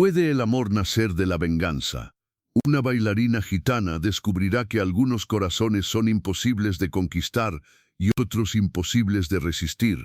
¿Puede el amor nacer de la venganza? Una bailarina gitana descubrirá que algunos corazones son imposibles de conquistar y otros imposibles de resistir.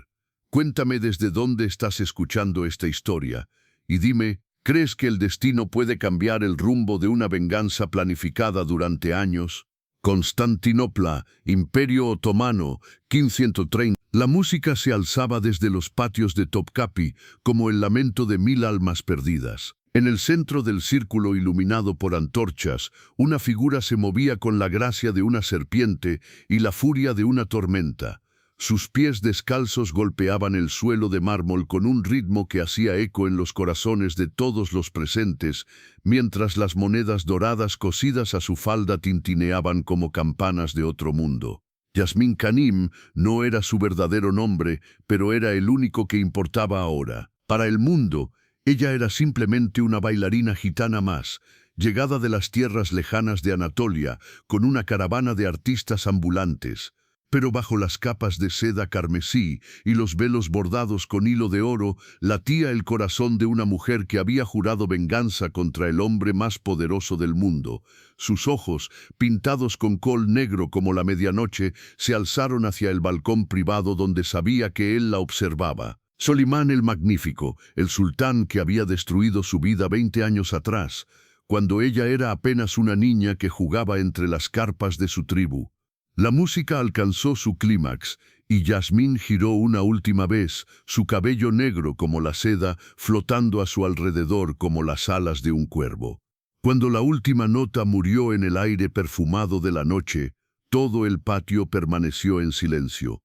Cuéntame desde dónde estás escuchando esta historia y dime, ¿crees que el destino puede cambiar el rumbo de una venganza planificada durante años? Constantinopla, Imperio Otomano, 1530. La música se alzaba desde los patios de Topkapi como el lamento de 1000 almas perdidas. En el centro del círculo iluminado por antorchas, una figura se movía con la gracia de una serpiente y la furia de una tormenta. Sus pies descalzos golpeaban el suelo de mármol con un ritmo que hacía eco en los corazones de todos los presentes, mientras las monedas doradas cosidas a su falda tintineaban como campanas de otro mundo. Yasmín Kanim no era su verdadero nombre, pero era el único que importaba ahora. Para el mundo, ella era simplemente una bailarina gitana más, llegada de las tierras lejanas de Anatolia, con una caravana de artistas ambulantes. Pero bajo las capas de seda carmesí y los velos bordados con hilo de oro, latía el corazón de una mujer que había jurado venganza contra el hombre más poderoso del mundo. Sus ojos, pintados con col negro como la medianoche, se alzaron hacia el balcón privado donde sabía que él la observaba. Solimán el Magnífico, el sultán que había destruido su vida 20 años atrás, cuando ella era apenas una niña que jugaba entre las carpas de su tribu. La música alcanzó su clímax y Yasmín giró una última vez, su cabello negro como la seda, flotando a su alrededor como las alas de un cuervo. Cuando la última nota murió en el aire perfumado de la noche, todo el patio permaneció en silencio.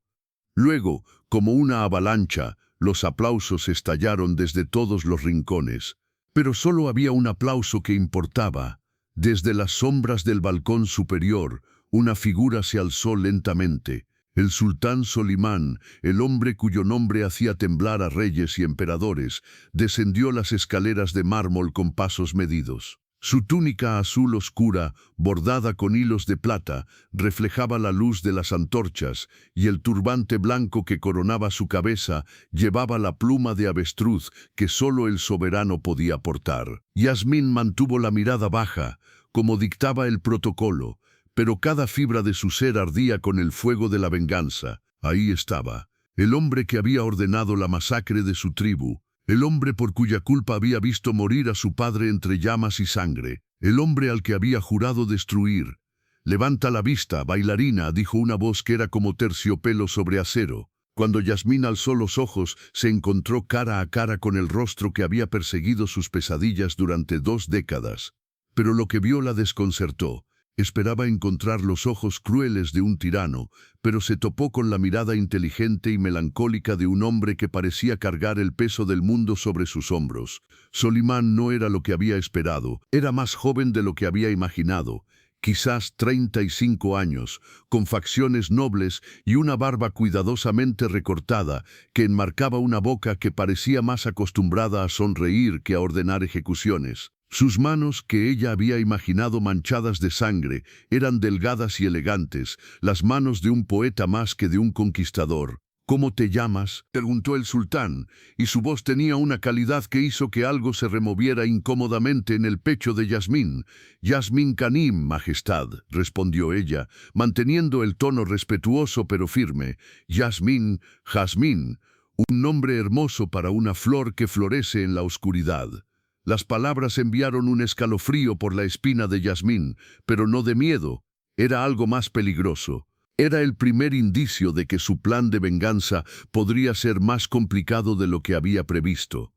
Luego, como una avalancha, los aplausos estallaron desde todos los rincones. Pero solo había un aplauso que importaba. Desde las sombras del balcón superior, una figura se alzó lentamente. El sultán Solimán, el hombre cuyo nombre hacía temblar a reyes y emperadores, descendió las escaleras de mármol con pasos medidos. Su túnica azul oscura, bordada con hilos de plata, reflejaba la luz de las antorchas, y el turbante blanco que coronaba su cabeza llevaba la pluma de avestruz que solo el soberano podía portar. Yasmín mantuvo la mirada baja, como dictaba el protocolo, pero cada fibra de su ser ardía con el fuego de la venganza. Ahí estaba, el hombre que había ordenado la masacre de su tribu, el hombre por cuya culpa había visto morir a su padre entre llamas y sangre, el hombre al que había jurado destruir. «Levanta la vista, bailarina», dijo una voz que era como terciopelo sobre acero. Cuando Yasmín alzó los ojos, se encontró cara a cara con el rostro que había perseguido sus pesadillas durante 2 décadas. Pero lo que vio la desconcertó. Esperaba encontrar los ojos crueles de un tirano, pero se topó con la mirada inteligente y melancólica de un hombre que parecía cargar el peso del mundo sobre sus hombros. Solimán no era lo que había esperado, era más joven de lo que había imaginado, quizás 35 años, con facciones nobles y una barba cuidadosamente recortada que enmarcaba una boca que parecía más acostumbrada a sonreír que a ordenar ejecuciones. Sus manos, que ella había imaginado manchadas de sangre, eran delgadas y elegantes, las manos de un poeta más que de un conquistador. «¿Cómo te llamas?», preguntó el sultán, y su voz tenía una calidad que hizo que algo se removiera incómodamente en el pecho de Yasmín. «Yasmín Kanim, Majestad», respondió ella, manteniendo el tono respetuoso pero firme. «Yasmín, Jazmín, un nombre hermoso para una flor que florece en la oscuridad». Las palabras enviaron un escalofrío por la espina de Yasmín, pero no de miedo. Era algo más peligroso. Era el primer indicio de que su plan de venganza podría ser más complicado de lo que había previsto.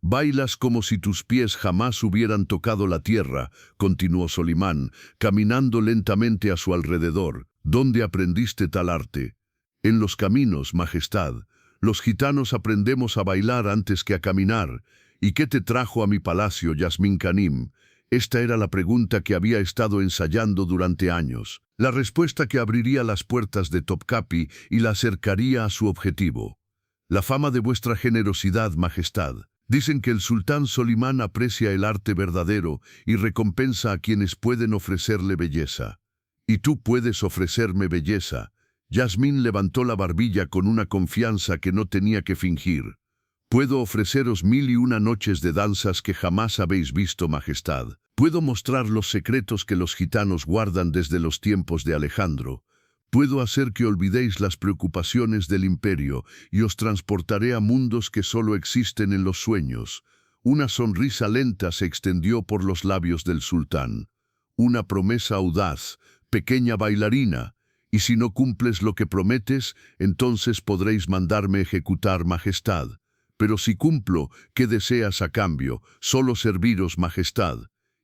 «Bailas como si tus pies jamás hubieran tocado la tierra», continuó Solimán, caminando lentamente a su alrededor. «¿Dónde aprendiste tal arte?» «En los caminos, Majestad. Los gitanos aprendemos a bailar antes que a caminar». «¿Y qué te trajo a mi palacio, Yasmín Kanim?». Esta era la pregunta que había estado ensayando durante años, la respuesta que abriría las puertas de Topkapi y la acercaría a su objetivo. «La fama de vuestra generosidad, Majestad. Dicen que el sultán Solimán aprecia el arte verdadero y recompensa a quienes pueden ofrecerle belleza. Y tú puedes ofrecerme belleza». Yasmín levantó la barbilla con una confianza que no tenía que fingir. Puedo ofreceros 1001 noches de danzas que jamás habéis visto, majestad. Puedo mostrar los secretos que los gitanos guardan desde los tiempos de Alejandro. Puedo hacer que olvidéis las preocupaciones del imperio y os transportaré a mundos que solo existen en los sueños. Una sonrisa lenta se extendió por los labios del sultán. Una promesa audaz, pequeña bailarina. Y si no cumples lo que prometes, entonces podréis mandarme ejecutar, majestad. Pero si cumplo, ¿qué deseas a cambio? Solo serviros, majestad.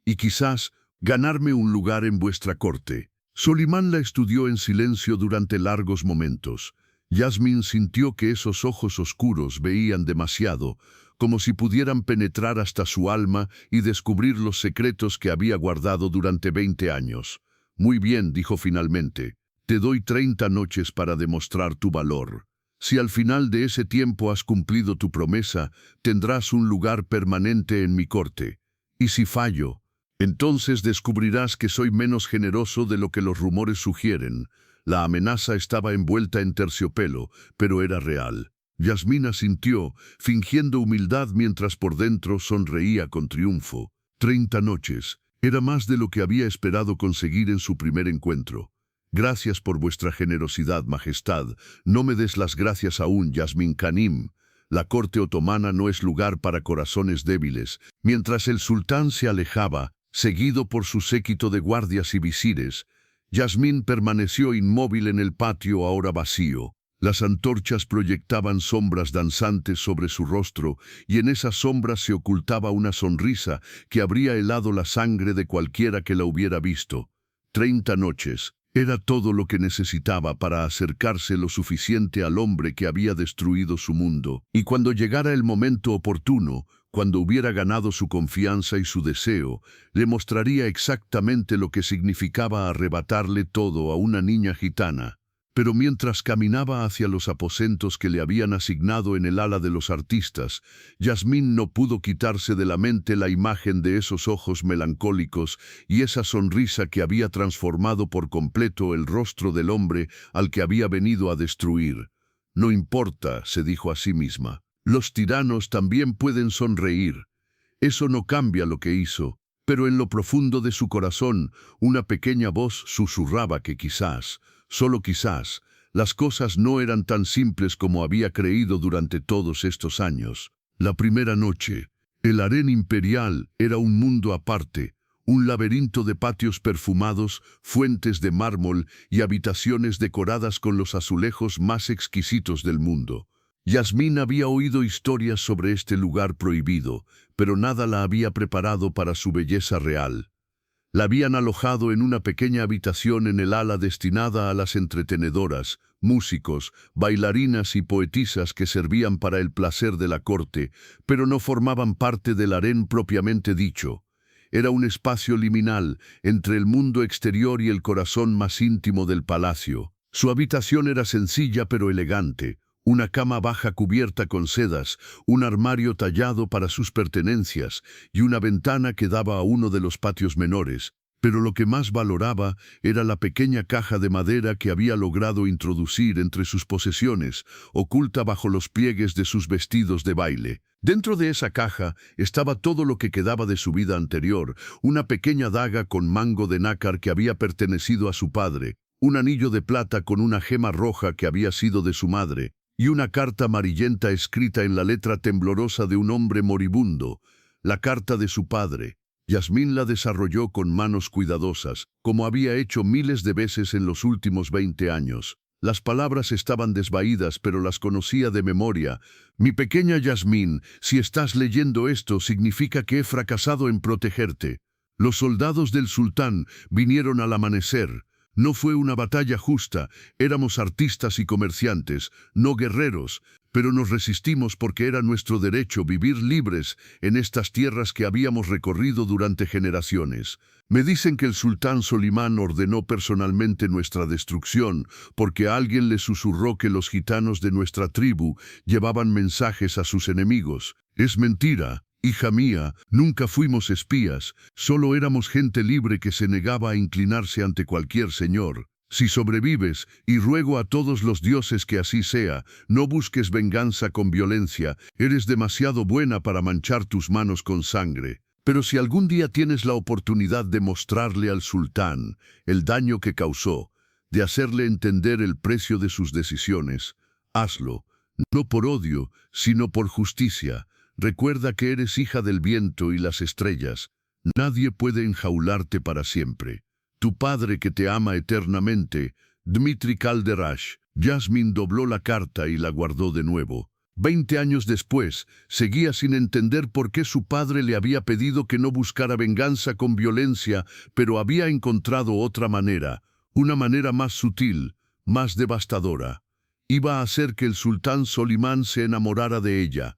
Y quizás ganarme un lugar en vuestra corte. Solimán la estudió en silencio durante largos momentos. Yasmín sintió que esos ojos oscuros veían demasiado, como si pudieran penetrar hasta su alma y descubrir los secretos que había guardado durante 20 años. Muy bien, dijo finalmente. Te doy 30 noches para demostrar tu valor. Si al final de ese tiempo has cumplido tu promesa, tendrás un lugar permanente en mi corte. Y si fallo, entonces descubrirás que soy menos generoso de lo que los rumores sugieren. La amenaza estaba envuelta en terciopelo, pero era real. Yasmín asintió, fingiendo humildad mientras por dentro sonreía con triunfo. 30 noches. Era más de lo que había esperado conseguir en su primer encuentro. Gracias por vuestra generosidad, majestad. No me des las gracias aún, Yasmín Kanim. La corte otomana no es lugar para corazones débiles. Mientras el sultán se alejaba, seguido por su séquito de guardias y visires, Yasmín permaneció inmóvil en el patio ahora vacío. Las antorchas proyectaban sombras danzantes sobre su rostro, y en esas sombras se ocultaba una sonrisa que habría helado la sangre de cualquiera que la hubiera visto. 30 noches. Era todo lo que necesitaba para acercarse lo suficiente al hombre que había destruido su mundo. Y cuando llegara el momento oportuno, cuando hubiera ganado su confianza y su deseo, le mostraría exactamente lo que significaba arrebatarle todo a una niña gitana. Pero mientras caminaba hacia los aposentos que le habían asignado en el ala de los artistas, Yasmín no pudo quitarse de la mente la imagen de esos ojos melancólicos y esa sonrisa que había transformado por completo el rostro del hombre al que había venido a destruir. No importa, se dijo a sí misma, los tiranos también pueden sonreír. Eso no cambia lo que hizo, pero en lo profundo de su corazón, una pequeña voz susurraba que quizás, solo quizás, las cosas no eran tan simples como había creído durante todos estos años. La primera noche, el harén imperial era un mundo aparte, un laberinto de patios perfumados, fuentes de mármol y habitaciones decoradas con los azulejos más exquisitos del mundo. Yasmín había oído historias sobre este lugar prohibido, pero nada la había preparado para su belleza real. La habían alojado en una pequeña habitación en el ala destinada a las entretenedoras, músicos, bailarinas y poetisas que servían para el placer de la corte, pero no formaban parte del harén propiamente dicho. Era un espacio liminal entre el mundo exterior y el corazón más íntimo del palacio. Su habitación era sencilla pero elegante. Una cama baja cubierta con sedas, un armario tallado para sus pertenencias y una ventana que daba a uno de los patios menores. Pero lo que más valoraba era la pequeña caja de madera que había logrado introducir entre sus posesiones, oculta bajo los pliegues de sus vestidos de baile. Dentro de esa caja estaba todo lo que quedaba de su vida anterior, una pequeña daga con mango de nácar que había pertenecido a su padre, un anillo de plata con una gema roja que había sido de su madre, y una carta amarillenta escrita en la letra temblorosa de un hombre moribundo, la carta de su padre. Yasmín la desarrolló con manos cuidadosas, como había hecho miles de veces en los últimos 20 años. Las palabras estaban desvaídas, pero las conocía de memoria. Mi pequeña Yasmín, si estás leyendo esto, significa que he fracasado en protegerte. Los soldados del sultán vinieron al amanecer. No fue una batalla justa, éramos artistas y comerciantes, no guerreros, pero nos resistimos porque era nuestro derecho vivir libres en estas tierras que habíamos recorrido durante generaciones. Me dicen que el sultán Solimán ordenó personalmente nuestra destrucción porque alguien le susurró que los gitanos de nuestra tribu llevaban mensajes a sus enemigos. Es mentira. Hija mía, nunca fuimos espías, solo éramos gente libre que se negaba a inclinarse ante cualquier señor. Si sobrevives, y ruego a todos los dioses que así sea, no busques venganza con violencia, eres demasiado buena para manchar tus manos con sangre. Pero si algún día tienes la oportunidad de mostrarle al sultán el daño que causó, de hacerle entender el precio de sus decisiones, hazlo, no por odio, sino por justicia. Recuerda que eres hija del viento y las estrellas. Nadie puede enjaularte para siempre. Tu padre que te ama eternamente, Dmitri Kalderash. Yasmin dobló la carta y la guardó de nuevo. 20 años después, seguía sin entender por qué su padre le había pedido que no buscara venganza con violencia, pero había encontrado otra manera, una manera más sutil, más devastadora. Iba a hacer que el sultán Solimán se enamorara de ella.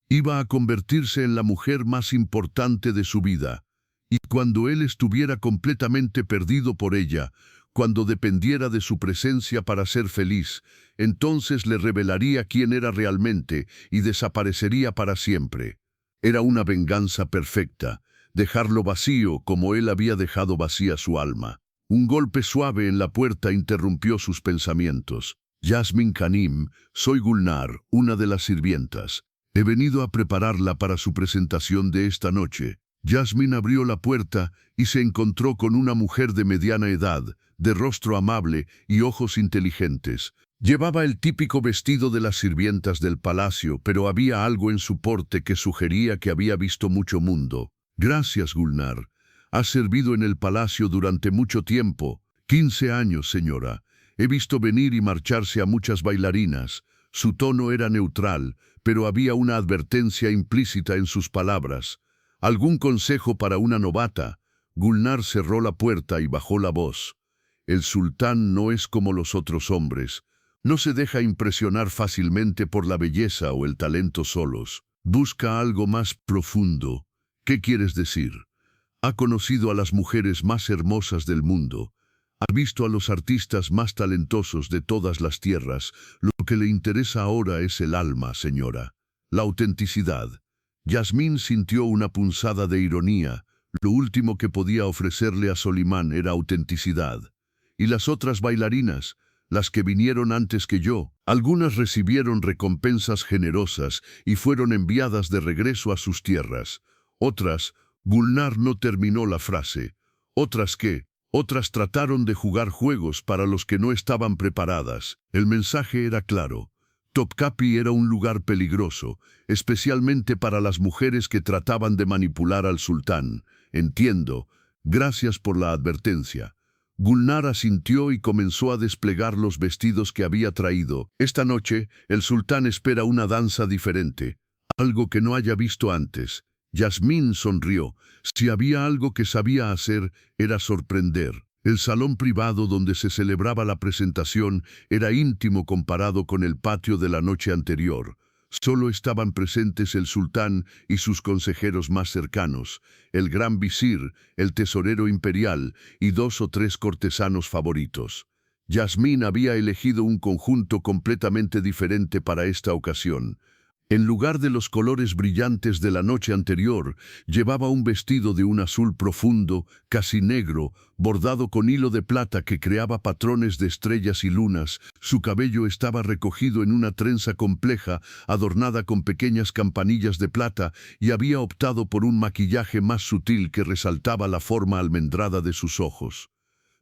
Iba a convertirse en la mujer más importante de su vida. Y cuando él estuviera completamente perdido por ella, cuando dependiera de su presencia para ser feliz, entonces le revelaría quién era realmente y desaparecería para siempre. Era una venganza perfecta, dejarlo vacío como él había dejado vacía su alma. Un golpe suave en la puerta interrumpió sus pensamientos. Yasmin Khanim, soy Gulnar, una de las sirvientas. He venido a prepararla para su presentación de esta noche. Yasmin abrió la puerta y se encontró con una mujer de mediana edad, de rostro amable y ojos inteligentes. Llevaba el típico vestido de las sirvientas del palacio, pero había algo en su porte que sugería que había visto mucho mundo. Gracias, Gulnar. Has servido en el palacio durante mucho tiempo. 15 años, señora. He visto venir y marcharse a muchas bailarinas. Su tono era neutral, pero había una advertencia implícita en sus palabras. ¿Algún consejo para una novata? Gulnar cerró la puerta y bajó la voz. El sultán no es como los otros hombres. No se deja impresionar fácilmente por la belleza o el talento solos. Busca algo más profundo. ¿Qué quieres decir? Ha conocido a las mujeres más hermosas del mundo. Ha visto a los artistas más talentosos de todas las tierras. Lo que le interesa ahora es el alma, señora. La autenticidad. Yasmin sintió una punzada de ironía. Lo último que podía ofrecerle a Solimán era autenticidad. Y las otras bailarinas, las que vinieron antes que yo, algunas recibieron recompensas generosas y fueron enviadas de regreso a sus tierras. Otras, Gulnar no terminó la frase. ¿Otras qué? Otras trataron de jugar juegos para los que no estaban preparadas. El mensaje era claro. Topkapi era un lugar peligroso, especialmente para las mujeres que trataban de manipular al sultán. Entiendo. Gracias por la advertencia. Gulnar asintió y comenzó a desplegar los vestidos que había traído. Esta noche, el sultán espera una danza diferente, algo que no haya visto antes. Yasmin sonrió. Si había algo que sabía hacer, era sorprender. El salón privado donde se celebraba la presentación era íntimo comparado con el patio de la noche anterior. Solo estaban presentes el sultán y sus consejeros más cercanos, el gran visir, el tesorero imperial y 2 o 3 cortesanos favoritos. Yasmin había elegido un conjunto completamente diferente para esta ocasión. En lugar de los colores brillantes de la noche anterior, llevaba un vestido de un azul profundo, casi negro, bordado con hilo de plata que creaba patrones de estrellas y lunas. Su cabello estaba recogido en una trenza compleja, adornada con pequeñas campanillas de plata, y había optado por un maquillaje más sutil que resaltaba la forma almendrada de sus ojos.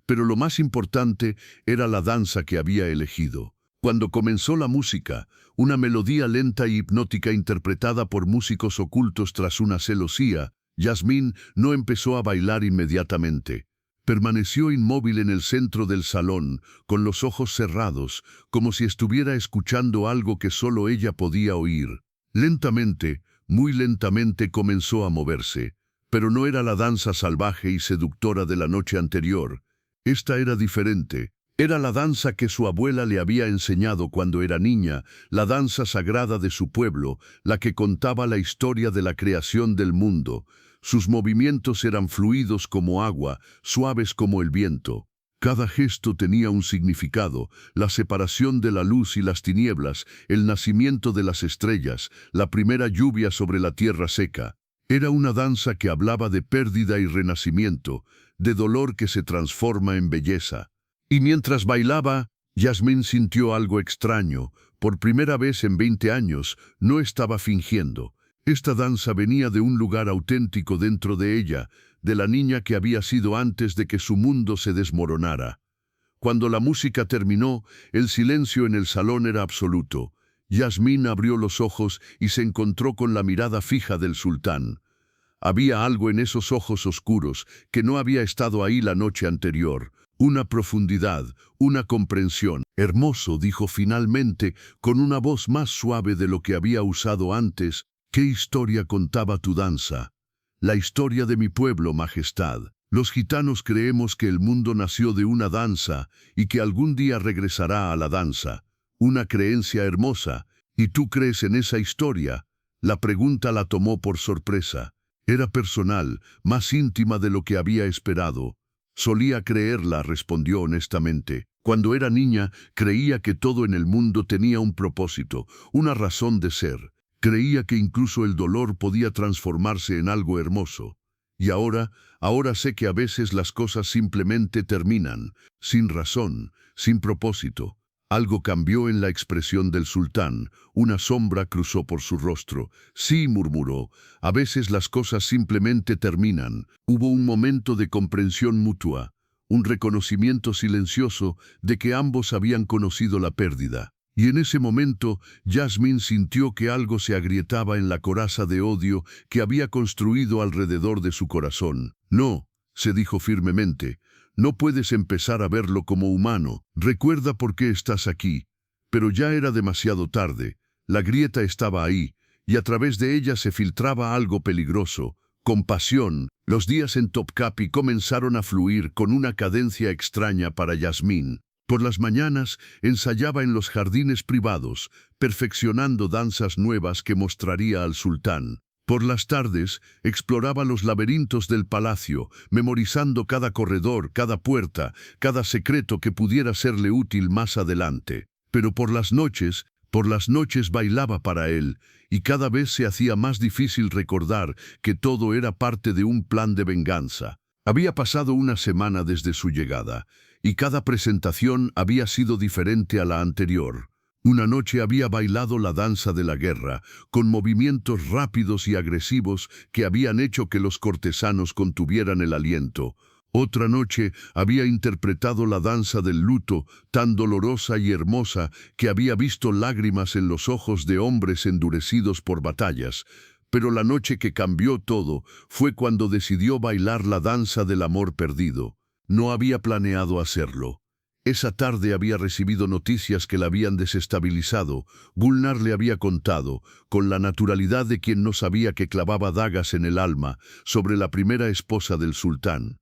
Pero lo más importante era la danza que había elegido. Cuando comenzó la música, una melodía lenta y hipnótica interpretada por músicos ocultos tras una celosía, Yasmin no empezó a bailar inmediatamente. Permaneció inmóvil en el centro del salón, con los ojos cerrados, como si estuviera escuchando algo que solo ella podía oír. Lentamente, muy lentamente comenzó a moverse, pero no era la danza salvaje y seductora de la noche anterior. Esta era diferente. Era la danza que su abuela le había enseñado cuando era niña, la danza sagrada de su pueblo, la que contaba la historia de la creación del mundo. Sus movimientos eran fluidos como agua, suaves como el viento. Cada gesto tenía un significado, la separación de la luz y las tinieblas, el nacimiento de las estrellas, la primera lluvia sobre la tierra seca. Era una danza que hablaba de pérdida y renacimiento, de dolor que se transforma en belleza. Y mientras bailaba, Yasmín sintió algo extraño. Por primera vez en 20 años, no estaba fingiendo. Esta danza venía de un lugar auténtico dentro de ella, de la niña que había sido antes de que su mundo se desmoronara. Cuando la música terminó, el silencio en el salón era absoluto. Yasmín abrió los ojos y se encontró con la mirada fija del sultán. Había algo en esos ojos oscuros que no había estado ahí la noche anterior. Una profundidad, una comprensión. «Hermoso», dijo finalmente, con una voz más suave de lo que había usado antes. «¿Qué historia contaba tu danza?» «La historia de mi pueblo, Majestad. Los gitanos creemos que el mundo nació de una danza y que algún día regresará a la danza. Una creencia hermosa. ¿Y tú crees en esa historia?» La pregunta la tomó por sorpresa. Era personal, más íntima de lo que había esperado. «Solía creerla», respondió honestamente. «Cuando era niña, creía que todo en el mundo tenía un propósito, una razón de ser. Creía que incluso el dolor podía transformarse en algo hermoso. Y ahora sé que a veces las cosas simplemente terminan, sin razón, sin propósito». Algo cambió en la expresión del sultán. Una sombra cruzó por su rostro. «Sí», murmuró, «a veces las cosas simplemente terminan». Hubo un momento de comprensión mutua, un reconocimiento silencioso de que ambos habían conocido la pérdida. Y en ese momento, Yasmín sintió que algo se agrietaba en la coraza de odio que había construido alrededor de su corazón. «No», se dijo firmemente, «no puedes empezar a verlo como humano. Recuerda por qué estás aquí». Pero ya era demasiado tarde. La grieta estaba ahí, y a través de ella se filtraba algo peligroso. Compasión. Los días en Topkapi comenzaron a fluir con una cadencia extraña para Yasmín. Por las mañanas ensayaba en los jardines privados, perfeccionando danzas nuevas que mostraría al sultán. Por las tardes exploraba los laberintos del palacio, memorizando cada corredor, cada puerta, cada secreto que pudiera serle útil más adelante. Pero por las noches bailaba para él, y cada vez se hacía más difícil recordar que todo era parte de un plan de venganza. Había pasado una semana desde su llegada, y cada presentación había sido diferente a la anterior. Una noche había bailado la danza de la guerra, con movimientos rápidos y agresivos que habían hecho que los cortesanos contuvieran el aliento. Otra noche había interpretado la danza del luto, tan dolorosa y hermosa que había visto lágrimas en los ojos de hombres endurecidos por batallas. Pero la noche que cambió todo fue cuando decidió bailar la danza del amor perdido. No había planeado hacerlo. Esa tarde había recibido noticias que la habían desestabilizado. Gulnar le había contado, con la naturalidad de quien no sabía que clavaba dagas en el alma, sobre la primera esposa del sultán.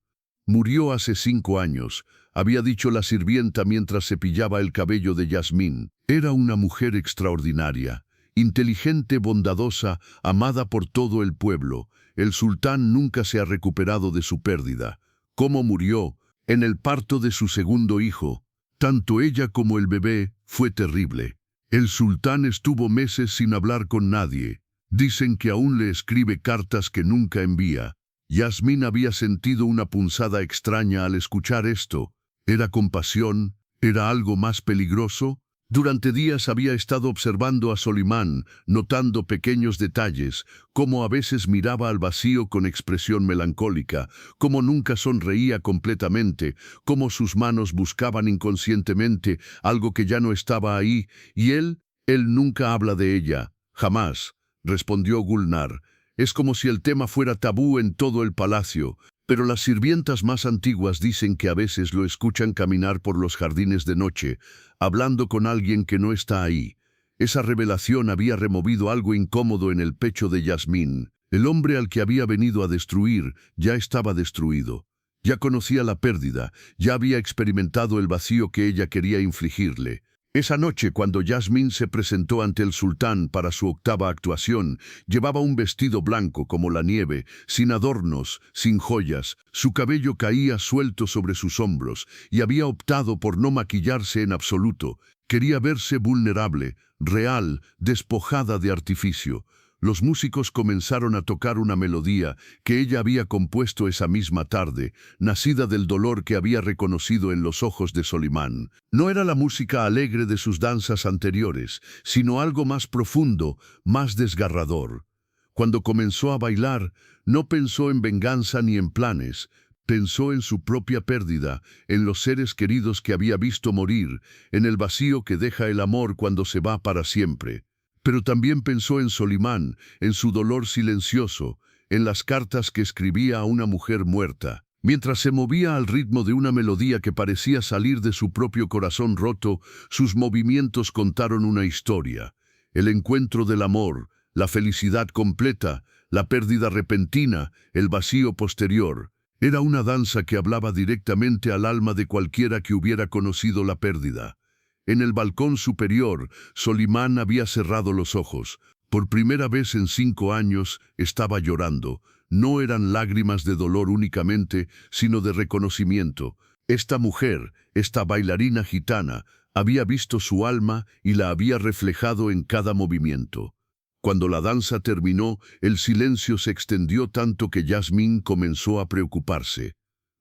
«Murió hace 5 años», había dicho la sirvienta mientras cepillaba el cabello de Yasmín. Era una mujer extraordinaria, inteligente, bondadosa, amada por todo el pueblo. El sultán nunca se ha recuperado de su pérdida. ¿Cómo murió? En el parto de su segundo hijo. Tanto ella como el bebé fue terrible. El sultán estuvo meses sin hablar con nadie. Dicen que aún le escribe cartas que nunca envía. Yasmín había sentido una punzada extraña al escuchar esto. ¿Era compasión? ¿Era algo más peligroso? Durante días había estado observando a Solimán, notando pequeños detalles, cómo a veces miraba al vacío con expresión melancólica, cómo nunca sonreía completamente, cómo sus manos buscaban inconscientemente algo que ya no estaba ahí, y él nunca habla de ella. «Jamás», respondió Gulnar. «Es como si el tema fuera tabú en todo el palacio». Pero las sirvientas más antiguas dicen que a veces lo escuchan caminar por los jardines de noche, hablando con alguien que no está ahí. Esa revelación había removido algo incómodo en el pecho de Yasmín. El hombre al que había venido a destruir ya estaba destruido. Ya conocía la pérdida, ya había experimentado el vacío que ella quería infligirle. Esa noche, cuando Yasmín se presentó ante el sultán para su 8ª actuación, llevaba un vestido blanco como la nieve, sin adornos, sin joyas. Su cabello caía suelto sobre sus hombros y había optado por no maquillarse en absoluto. Quería verse vulnerable, real, despojada de artificio. Los músicos comenzaron a tocar una melodía que ella había compuesto esa misma tarde, nacida del dolor que había reconocido en los ojos de Solimán. No era la música alegre de sus danzas anteriores, sino algo más profundo, más desgarrador. Cuando comenzó a bailar, no pensó en venganza ni en planes. Pensó en su propia pérdida, en los seres queridos que había visto morir, en el vacío que deja el amor cuando se va para siempre. Pero también pensó en Solimán, en su dolor silencioso, en las cartas que escribía a una mujer muerta. Mientras se movía al ritmo de una melodía que parecía salir de su propio corazón roto, sus movimientos contaron una historia. El encuentro del amor, la felicidad completa, la pérdida repentina, el vacío posterior. Era una danza que hablaba directamente al alma de cualquiera que hubiera conocido la pérdida. En el balcón superior, Solimán había cerrado los ojos. Por primera vez en 5 años estaba llorando. No eran lágrimas de dolor únicamente, sino de reconocimiento. Esta mujer, esta bailarina gitana, había visto su alma y la había reflejado en cada movimiento. Cuando la danza terminó, el silencio se extendió tanto que Yasmín comenzó a preocuparse.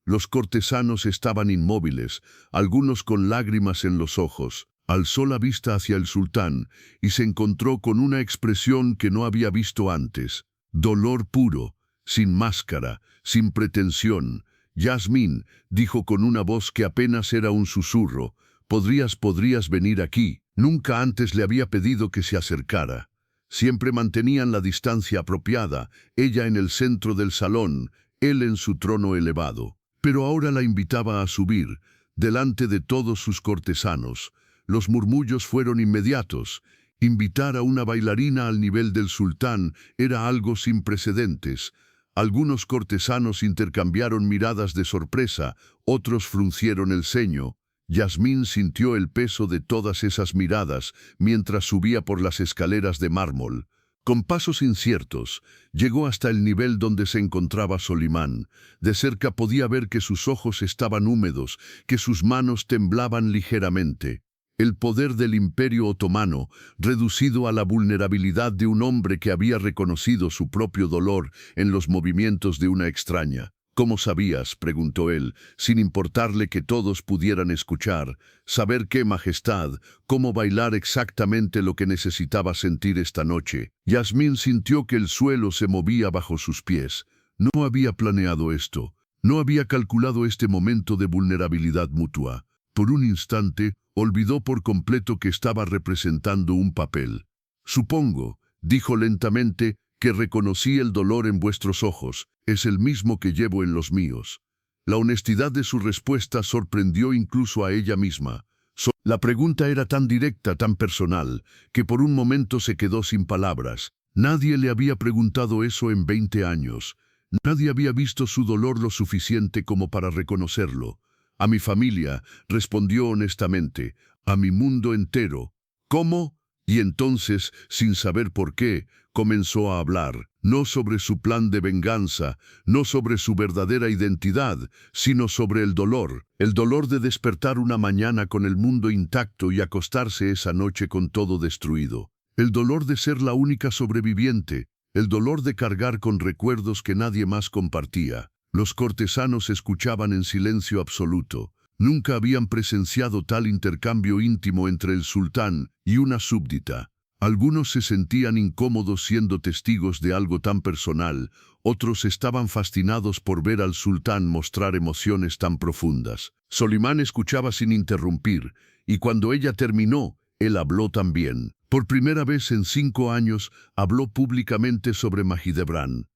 Los cortesanos estaban inmóviles, algunos con lágrimas en los ojos. Alzó la vista hacia el sultán y se encontró con una expresión que no había visto antes. Dolor puro, sin máscara, sin pretensión. Yasmín, dijo con una voz que apenas era un susurro, podrías venir aquí. Nunca antes le había pedido que se acercara. Siempre mantenían la distancia apropiada, ella en el centro del salón, él en su trono elevado. Pero ahora la invitaba a subir, delante de todos sus cortesanos. Los murmullos fueron inmediatos. Invitar a una bailarina al nivel del sultán era algo sin precedentes. Algunos cortesanos intercambiaron miradas de sorpresa, otros fruncieron el ceño. Yasmín sintió el peso de todas esas miradas mientras subía por las escaleras de mármol. Con pasos inciertos, llegó hasta el nivel donde se encontraba Solimán. De cerca podía ver que sus ojos estaban húmedos, que sus manos temblaban ligeramente. El poder del Imperio Otomano, reducido a la vulnerabilidad de un hombre que había reconocido su propio dolor en los movimientos de una extraña. ¿Cómo sabías?, preguntó él, sin importarle que todos pudieran escuchar. ¿Saber qué, majestad? ¿Cómo bailar exactamente lo que necesitaba sentir esta noche? Yasmín sintió que el suelo se movía bajo sus pies. No había planeado esto. No había calculado este momento de vulnerabilidad mutua. Por un instante, olvidó por completo que estaba representando un papel. Supongo, dijo lentamente, que reconocí el dolor en vuestros ojos. Es el mismo que llevo en los míos. La honestidad de su respuesta sorprendió incluso a ella misma. La pregunta era tan directa, tan personal, que por un momento se quedó sin palabras. Nadie le había preguntado eso en 20 años. Nadie había visto su dolor lo suficiente como para reconocerlo. A mi familia, respondió honestamente, a mi mundo entero. ¿Cómo? Y entonces, sin saber por qué, comenzó a hablar, no sobre su plan de venganza, no sobre su verdadera identidad, sino sobre el dolor de despertar una mañana con el mundo intacto y acostarse esa noche con todo destruido, el dolor de ser la única sobreviviente, el dolor de cargar con recuerdos que nadie más compartía. Los cortesanos escuchaban en silencio absoluto. Nunca habían presenciado tal intercambio íntimo entre el sultán y una súbdita. Algunos se sentían incómodos siendo testigos de algo tan personal, otros estaban fascinados por ver al sultán mostrar emociones tan profundas. Solimán escuchaba sin interrumpir, y cuando ella terminó, él habló también. Por primera vez en 5 años, habló públicamente sobre Mahidevran.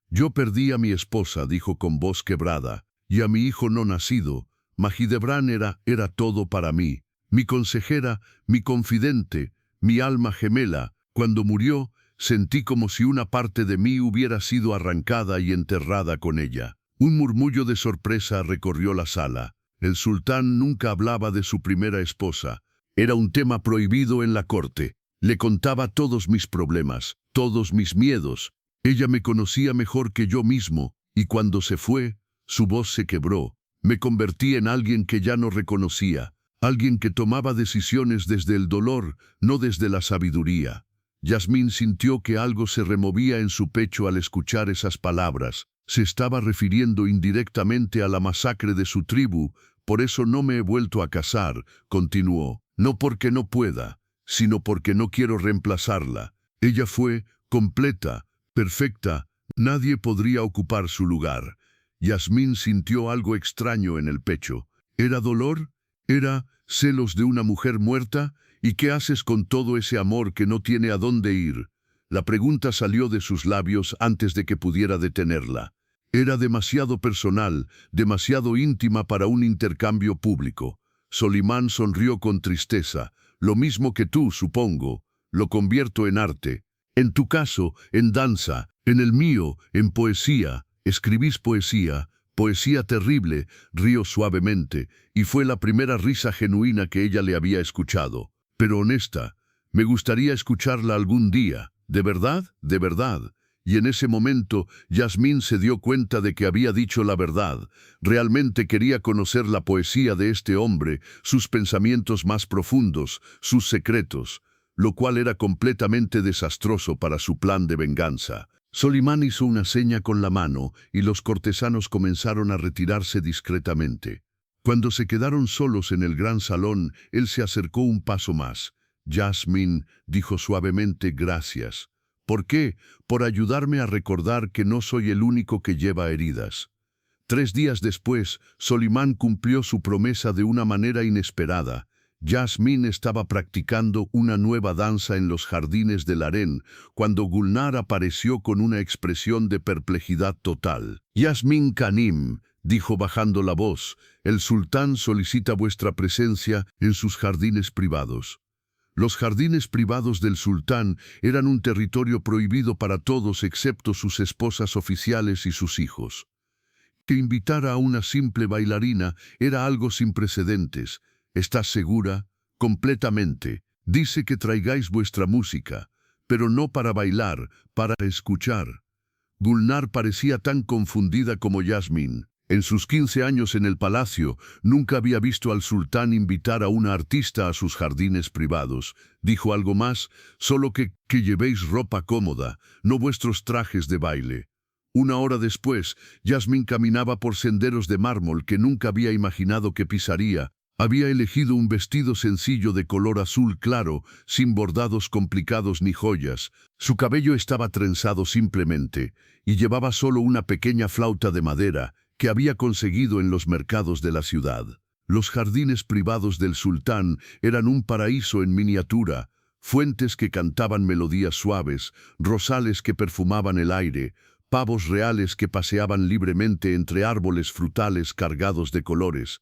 Yo perdí a mi esposa, dijo con voz quebrada, y a mi hijo no nacido. Mahidevran era todo para mí, mi consejera, mi confidente, mi alma gemela. Cuando murió, sentí como si una parte de mí hubiera sido arrancada y enterrada con ella. Un murmullo de sorpresa recorrió la sala. El sultán nunca hablaba de su primera esposa. Era un tema prohibido en la corte. Le contaba todos mis problemas, todos mis miedos. Ella me conocía mejor que yo mismo, y cuando se fue, su voz se quebró. Me convertí en alguien que ya no reconocía, alguien que tomaba decisiones desde el dolor, no desde la sabiduría. Yasmín sintió que algo se removía en su pecho al escuchar esas palabras. Se estaba refiriendo indirectamente a la masacre de su tribu. Por eso no me he vuelto a casar, continuó. No porque no pueda, sino porque no quiero reemplazarla. Ella fue completa, perfecta, nadie podría ocupar su lugar. Yasmín sintió algo extraño en el pecho. ¿Era dolor? ¿Era celos de una mujer muerta? ¿Y qué haces con todo ese amor que no tiene a dónde ir? La pregunta salió de sus labios antes de que pudiera detenerla. Era demasiado personal, demasiado íntima para un intercambio público. Solimán sonrió con tristeza. Lo mismo que tú, supongo. Lo convierto en arte. En tu caso, en danza. En el mío, en poesía. Escribís poesía. Poesía terrible, rió suavemente, y fue la primera risa genuina que ella le había escuchado. Pero honesta, me gustaría escucharla algún día. ¿De verdad? ¿De verdad? Y en ese momento, Yasmín se dio cuenta de que había dicho la verdad. Realmente quería conocer la poesía de este hombre, sus pensamientos más profundos, sus secretos, lo cual era completamente desastroso para su plan de venganza. Solimán hizo una seña con la mano y los cortesanos comenzaron a retirarse discretamente. Cuando se quedaron solos en el gran salón, él se acercó un paso más. Yasmín dijo suavemente gracias. ¿Por qué? Por ayudarme a recordar que no soy el único que lleva heridas. 3 días después, Solimán cumplió su promesa de una manera inesperada. Yasmín estaba practicando una nueva danza en los jardines del harén, cuando Gulnar apareció con una expresión de perplejidad total. Yasmín Kanim, dijo bajando la voz, el sultán solicita vuestra presencia en sus jardines privados. Los jardines privados del sultán eran un territorio prohibido para todos excepto sus esposas oficiales y sus hijos. Que invitara a una simple bailarina era algo sin precedentes. ¿Estás segura? Completamente. Dice que traigáis vuestra música, pero no para bailar, para escuchar. Gulnar parecía tan confundida como Yasmín. En sus 15 años en el palacio, nunca había visto al sultán invitar a una artista a sus jardines privados. Dijo algo más, solo que llevéis ropa cómoda, no vuestros trajes de baile. 1 hora después, Yasmín caminaba por senderos de mármol que nunca había imaginado que pisaría. Había elegido un vestido sencillo de color azul claro, sin bordados complicados ni joyas. Su cabello estaba trenzado simplemente, y llevaba solo una pequeña flauta de madera, que había conseguido en los mercados de la ciudad. Los jardines privados del sultán eran un paraíso en miniatura, fuentes que cantaban melodías suaves, rosales que perfumaban el aire, pavos reales que paseaban libremente entre árboles frutales cargados de colores.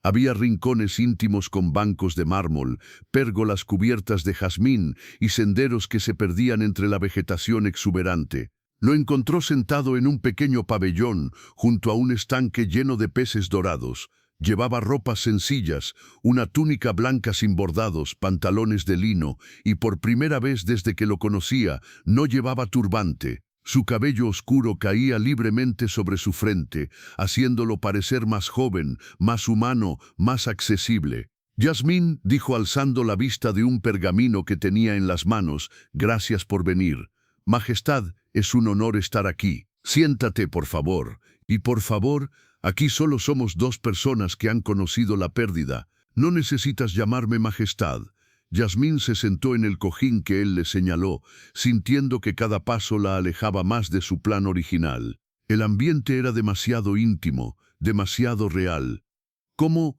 Había rincones íntimos con bancos de mármol, pérgolas cubiertas de jazmín y senderos que se perdían entre la vegetación exuberante. Lo encontró sentado en un pequeño pabellón, junto a un estanque lleno de peces dorados. Llevaba ropas sencillas, una túnica blanca sin bordados, pantalones de lino, y por primera vez desde que lo conocía, no llevaba turbante. Su cabello oscuro caía libremente sobre su frente, haciéndolo parecer más joven, más humano, más accesible. Yasmín dijo alzando la vista de un pergamino que tenía en las manos, «Gracias por venir. Majestad, es un honor estar aquí. Siéntate, por favor. Y por favor, aquí solo somos 2 personas que han conocido la pérdida. No necesitas llamarme Majestad». Yasmín se sentó en el cojín que él le señaló, sintiendo que cada paso la alejaba más de su plan original. El ambiente era demasiado íntimo, demasiado real. ¿Cómo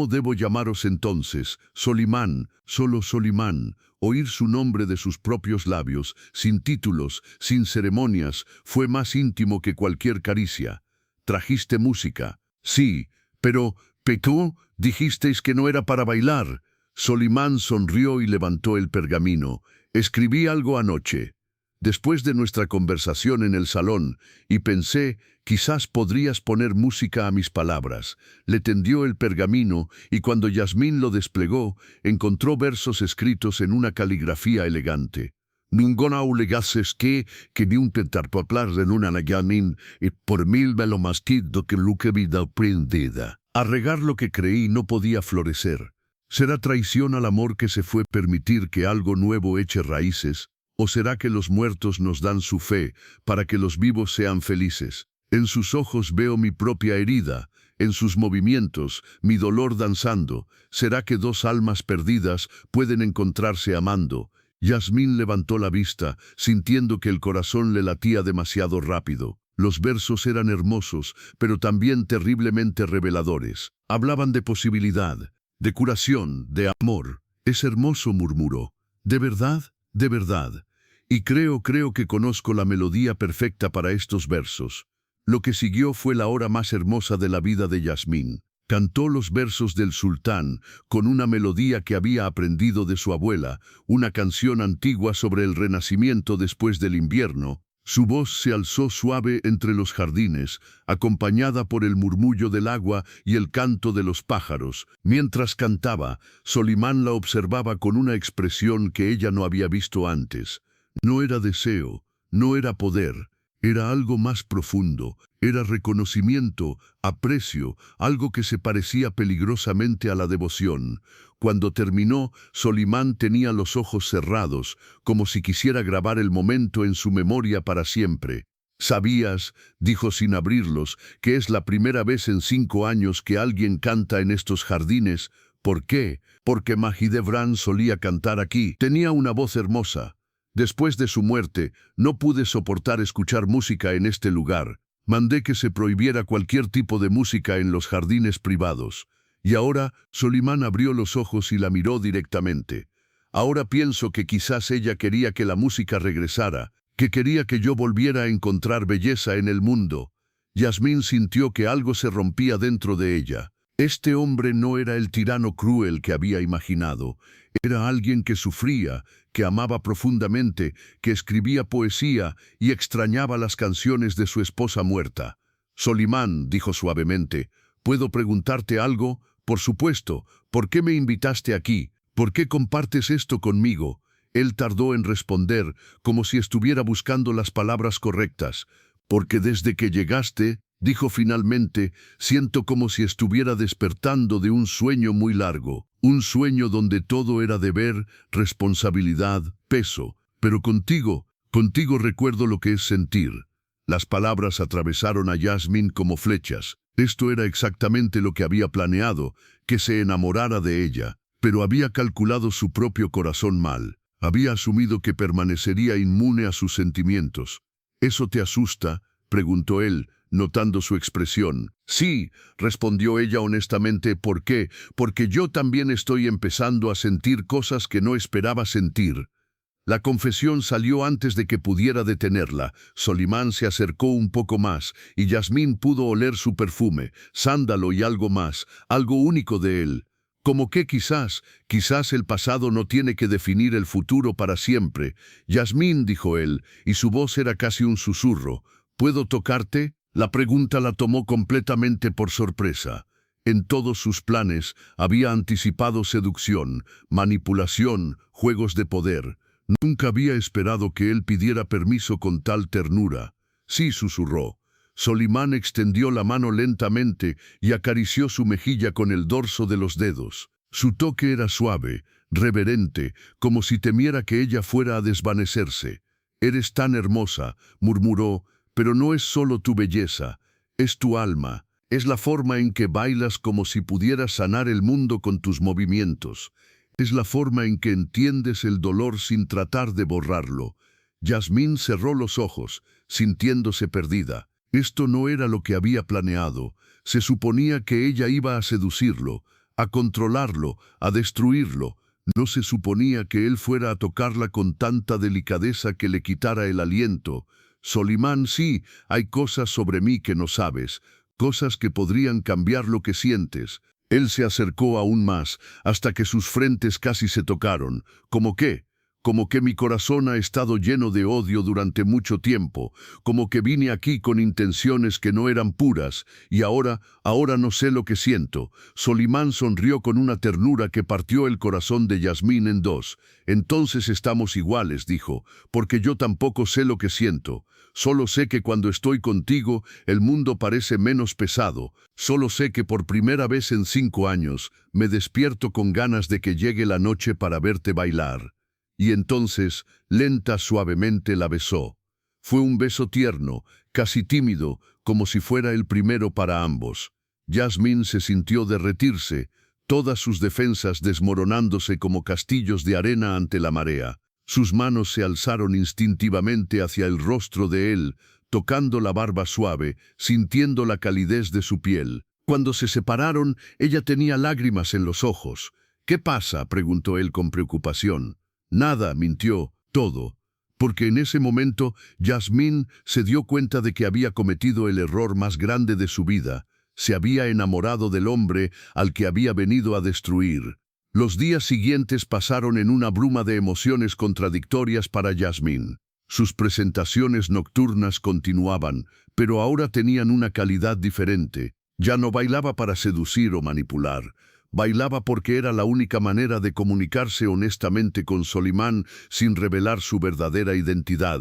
debo llamaros entonces? Solimán, solo Solimán. Oír su nombre de sus propios labios, sin títulos, sin ceremonias, fue más íntimo que cualquier caricia. ¿Trajiste música? Sí, pero, ¿pecó? Dijisteis que no era para bailar. Solimán sonrió y levantó el pergamino. Escribí algo anoche, después de nuestra conversación en el salón, y pensé, quizás podrías poner música a mis palabras. Le tendió el pergamino, y cuando Yasmín lo desplegó, encontró versos escritos en una caligrafía elegante. Ninguna obligases que ni un tentar poplar en una naganin, y por mil me lo mastido que lo que vida prendida. A regar lo que creí no podía florecer. ¿Será traición al amor que se fue permitir que algo nuevo eche raíces? ¿O será que los muertos nos dan su fe para que los vivos sean felices? En sus ojos veo mi propia herida, en sus movimientos, mi dolor danzando. ¿Será que dos almas perdidas pueden encontrarse amando? Yasmín levantó la vista, sintiendo que el corazón le latía demasiado rápido. Los versos eran hermosos, pero también terriblemente reveladores. Hablaban de posibilidad, de curación, de amor. «Es hermoso», murmuró. «¿De verdad? De verdad. Y creo que conozco la melodía perfecta para estos versos». Lo que siguió fue la hora más hermosa de la vida de Yasmín. Cantó los versos del sultán con una melodía que había aprendido de su abuela, una canción antigua sobre el renacimiento después del invierno. Su voz se alzó suave entre los jardines, acompañada por el murmullo del agua y el canto de los pájaros. Mientras cantaba, Solimán la observaba con una expresión que ella no había visto antes. No era deseo, no era poder. Era algo más profundo, era reconocimiento, aprecio, algo que se parecía peligrosamente a la devoción. Cuando terminó, Solimán tenía los ojos cerrados, como si quisiera grabar el momento en su memoria para siempre. «¿Sabías?», dijo sin abrirlos, «que es la primera vez en 5 años que alguien canta en estos jardines?» «¿Por qué?». «Porque Mahidevran solía cantar aquí. Tenía una voz hermosa. Después de su muerte, no pude soportar escuchar música en este lugar. Mandé que se prohibiera cualquier tipo de música en los jardines privados. Y ahora Solimán abrió los ojos y la miró directamente. Ahora pienso que quizás ella quería que la música regresara, que quería que yo volviera a encontrar belleza en el mundo. Yasmín sintió que algo se rompía dentro de ella. Este hombre no era el tirano cruel que había imaginado. Era alguien que sufría, que amaba profundamente, que escribía poesía y extrañaba las canciones de su esposa muerta. «Solimán», dijo suavemente, «¿puedo preguntarte algo?» «Por supuesto. ¿Por qué me invitaste aquí? ¿Por qué compartes esto conmigo?» Él tardó en responder, como si estuviera buscando las palabras correctas. «Porque desde que llegaste», dijo finalmente, «siento como si estuviera despertando de un sueño muy largo, un sueño donde todo era deber, responsabilidad, peso. Pero contigo recuerdo lo que es sentir». Las palabras atravesaron a Yasmín como flechas. Esto era exactamente lo que había planeado, que se enamorara de ella, pero había calculado su propio corazón mal. Había asumido que permanecería inmune a sus sentimientos. «¿Eso te asusta?», preguntó él, notando su expresión. «Sí», respondió ella honestamente. «¿Por qué? Porque yo también estoy empezando a sentir cosas que no esperaba sentir». La confesión salió antes de que pudiera detenerla. Solimán se acercó un poco más, y Yasmín pudo oler su perfume, sándalo y algo más, algo único de él. Como que quizás el pasado no tiene que definir el futuro para siempre. «Yasmín», dijo él, y su voz era casi un susurro. «¿Puedo tocarte?». La pregunta la tomó completamente por sorpresa. En todos sus planes había anticipado seducción, manipulación, juegos de poder. Nunca había esperado que él pidiera permiso con tal ternura. «Sí», susurró. Solimán extendió la mano lentamente y acarició su mejilla con el dorso de los dedos. Su toque era suave, reverente, como si temiera que ella fuera a desvanecerse. «Eres tan hermosa», murmuró, «pero no es solo tu belleza, es tu alma, es la forma en que bailas como si pudieras sanar el mundo con tus movimientos. Es la forma en que entiendes el dolor sin tratar de borrarlo». Yasmín cerró los ojos, sintiéndose perdida. Esto no era lo que había planeado. Se suponía que ella iba a seducirlo, a controlarlo, a destruirlo. No se suponía que él fuera a tocarla con tanta delicadeza que le quitara el aliento. «Solimán, sí, hay cosas sobre mí que no sabes, cosas que podrían cambiar lo que sientes». Él se acercó aún más, hasta que sus frentes casi se tocaron. «¿Cómo qué?». «Como que mi corazón ha estado lleno de odio durante mucho tiempo, como que vine aquí con intenciones que no eran puras, y ahora no sé lo que siento». Solimán sonrió con una ternura que partió el corazón de Yasmín en dos. «Entonces estamos iguales», dijo, «porque yo tampoco sé lo que siento. Solo sé que cuando estoy contigo, el mundo parece menos pesado. Solo sé que por primera vez en 5 años, me despierto con ganas de que llegue la noche para verte bailar». y entonces, lenta, suavemente la besó. Fue un beso tierno, casi tímido, como si fuera el primero para ambos. Yasmín se sintió derretirse, todas sus defensas desmoronándose como castillos de arena ante la marea. Sus manos se alzaron instintivamente hacia el rostro de él, tocando la barba suave, sintiendo la calidez de su piel. Cuando se separaron, ella tenía lágrimas en los ojos. «¿Qué pasa?», preguntó él con preocupación. «Nada», mintió, «todo». Porque en ese momento, Yasmín se dio cuenta de que había cometido el error más grande de su vida. Se había enamorado del hombre al que había venido a destruir. Los días siguientes pasaron en una bruma de emociones contradictorias para Yasmín. Sus presentaciones nocturnas continuaban, pero ahora tenían una calidad diferente. Ya no bailaba para seducir o manipular. Bailaba porque era la única manera de comunicarse honestamente con Solimán sin revelar su verdadera identidad.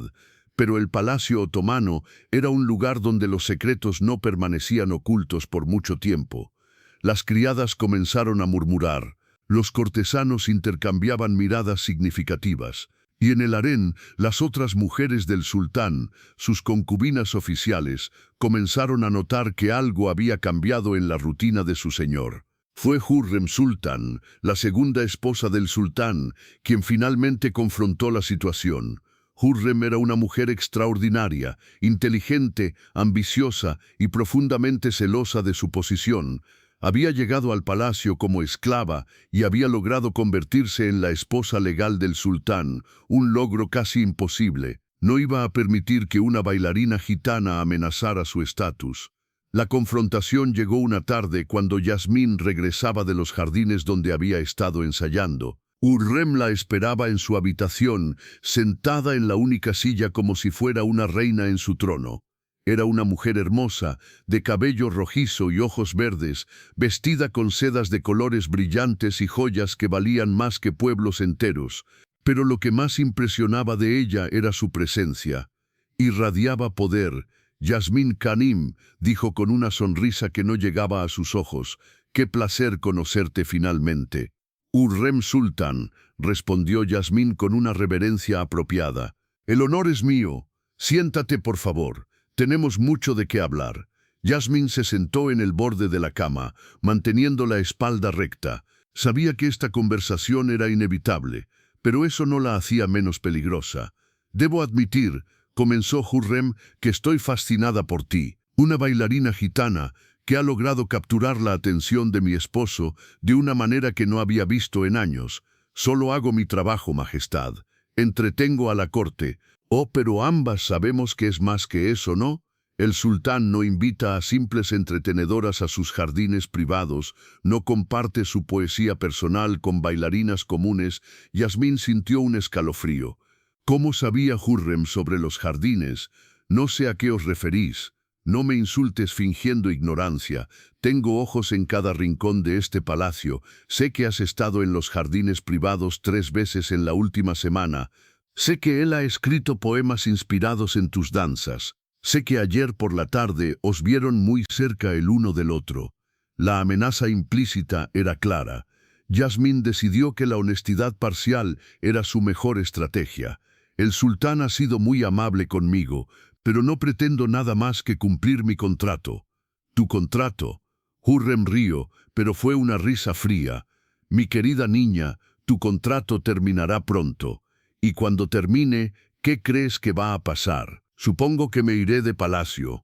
Pero el palacio otomano era un lugar donde los secretos no permanecían ocultos por mucho tiempo. Las criadas comenzaron a murmurar. Los cortesanos intercambiaban miradas significativas. Y en el harén, las otras mujeres del sultán, sus concubinas oficiales, comenzaron a notar que algo había cambiado en la rutina de su señor. Fue Hurrem Sultan, la segunda esposa del sultán, quien finalmente confrontó la situación. Hurrem era una mujer extraordinaria, inteligente, ambiciosa y profundamente celosa de su posición. Había llegado al palacio como esclava y había logrado convertirse en la esposa legal del sultán, un logro casi imposible. No iba a permitir que una bailarina gitana amenazara su estatus. La confrontación llegó una tarde cuando Yasmín regresaba de los jardines donde había estado ensayando. Hurrem la esperaba en su habitación, sentada en la única silla como si fuera una reina en su trono. Era una mujer hermosa, de cabello rojizo y ojos verdes, vestida con sedas de colores brillantes y joyas que valían más que pueblos enteros. Pero lo que más impresionaba de ella era su presencia. Irradiaba poder. Yasmín Kanim dijo con una sonrisa que no llegaba a sus ojos, «Qué placer conocerte finalmente». «Hurrem Sultan», respondió Yasmín con una reverencia apropiada. «El honor es mío. Siéntate, por favor. Tenemos mucho de qué hablar». Yasmín se sentó en el borde de la cama, manteniendo la espalda recta. Sabía que esta conversación era inevitable, pero eso no la hacía menos peligrosa. «Debo admitir», comenzó Hurrem, «que estoy fascinada por ti, una bailarina gitana que ha logrado capturar la atención de mi esposo de una manera que no había visto en años. Solo hago mi trabajo, Majestad. Entretengo a la corte. Oh, pero ambas sabemos que es más que eso, ¿no? El sultán no invita a simples entretenedoras a sus jardines privados, no comparte su poesía personal con bailarinas comunes». Yasmín sintió un escalofrío. ¿Cómo sabía Hurrem sobre los jardines? «No sé a qué os referís. No me insultes fingiendo ignorancia. Tengo ojos en cada rincón de este palacio. Sé que has estado en los jardines privados 3 veces en la última semana. Sé que él ha escrito poemas inspirados en tus danzas. Sé que ayer por la tarde os vieron muy cerca el uno del otro». La amenaza implícita era clara. Yasmín decidió que la honestidad parcial era su mejor estrategia. «El sultán ha sido muy amable conmigo, pero no pretendo nada más que cumplir mi contrato». «¿Tu contrato?». Hurrem rió, pero fue una risa fría. «Mi querida niña, tu contrato terminará pronto. Y cuando termine, ¿qué crees que va a pasar? Supongo que me iré de palacio».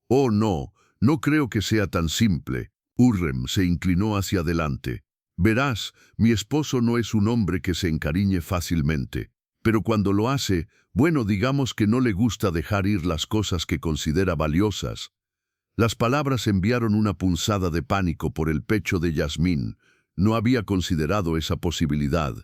«Oh, no, no creo que sea tan simple». Hurrem se inclinó hacia adelante. «Verás, mi esposo no es un hombre que se encariñe fácilmente. Pero cuando lo hace, bueno, digamos que no le gusta dejar ir las cosas que considera valiosas». Las palabras enviaron una punzada de pánico por el pecho de Yasmín. No había considerado esa posibilidad.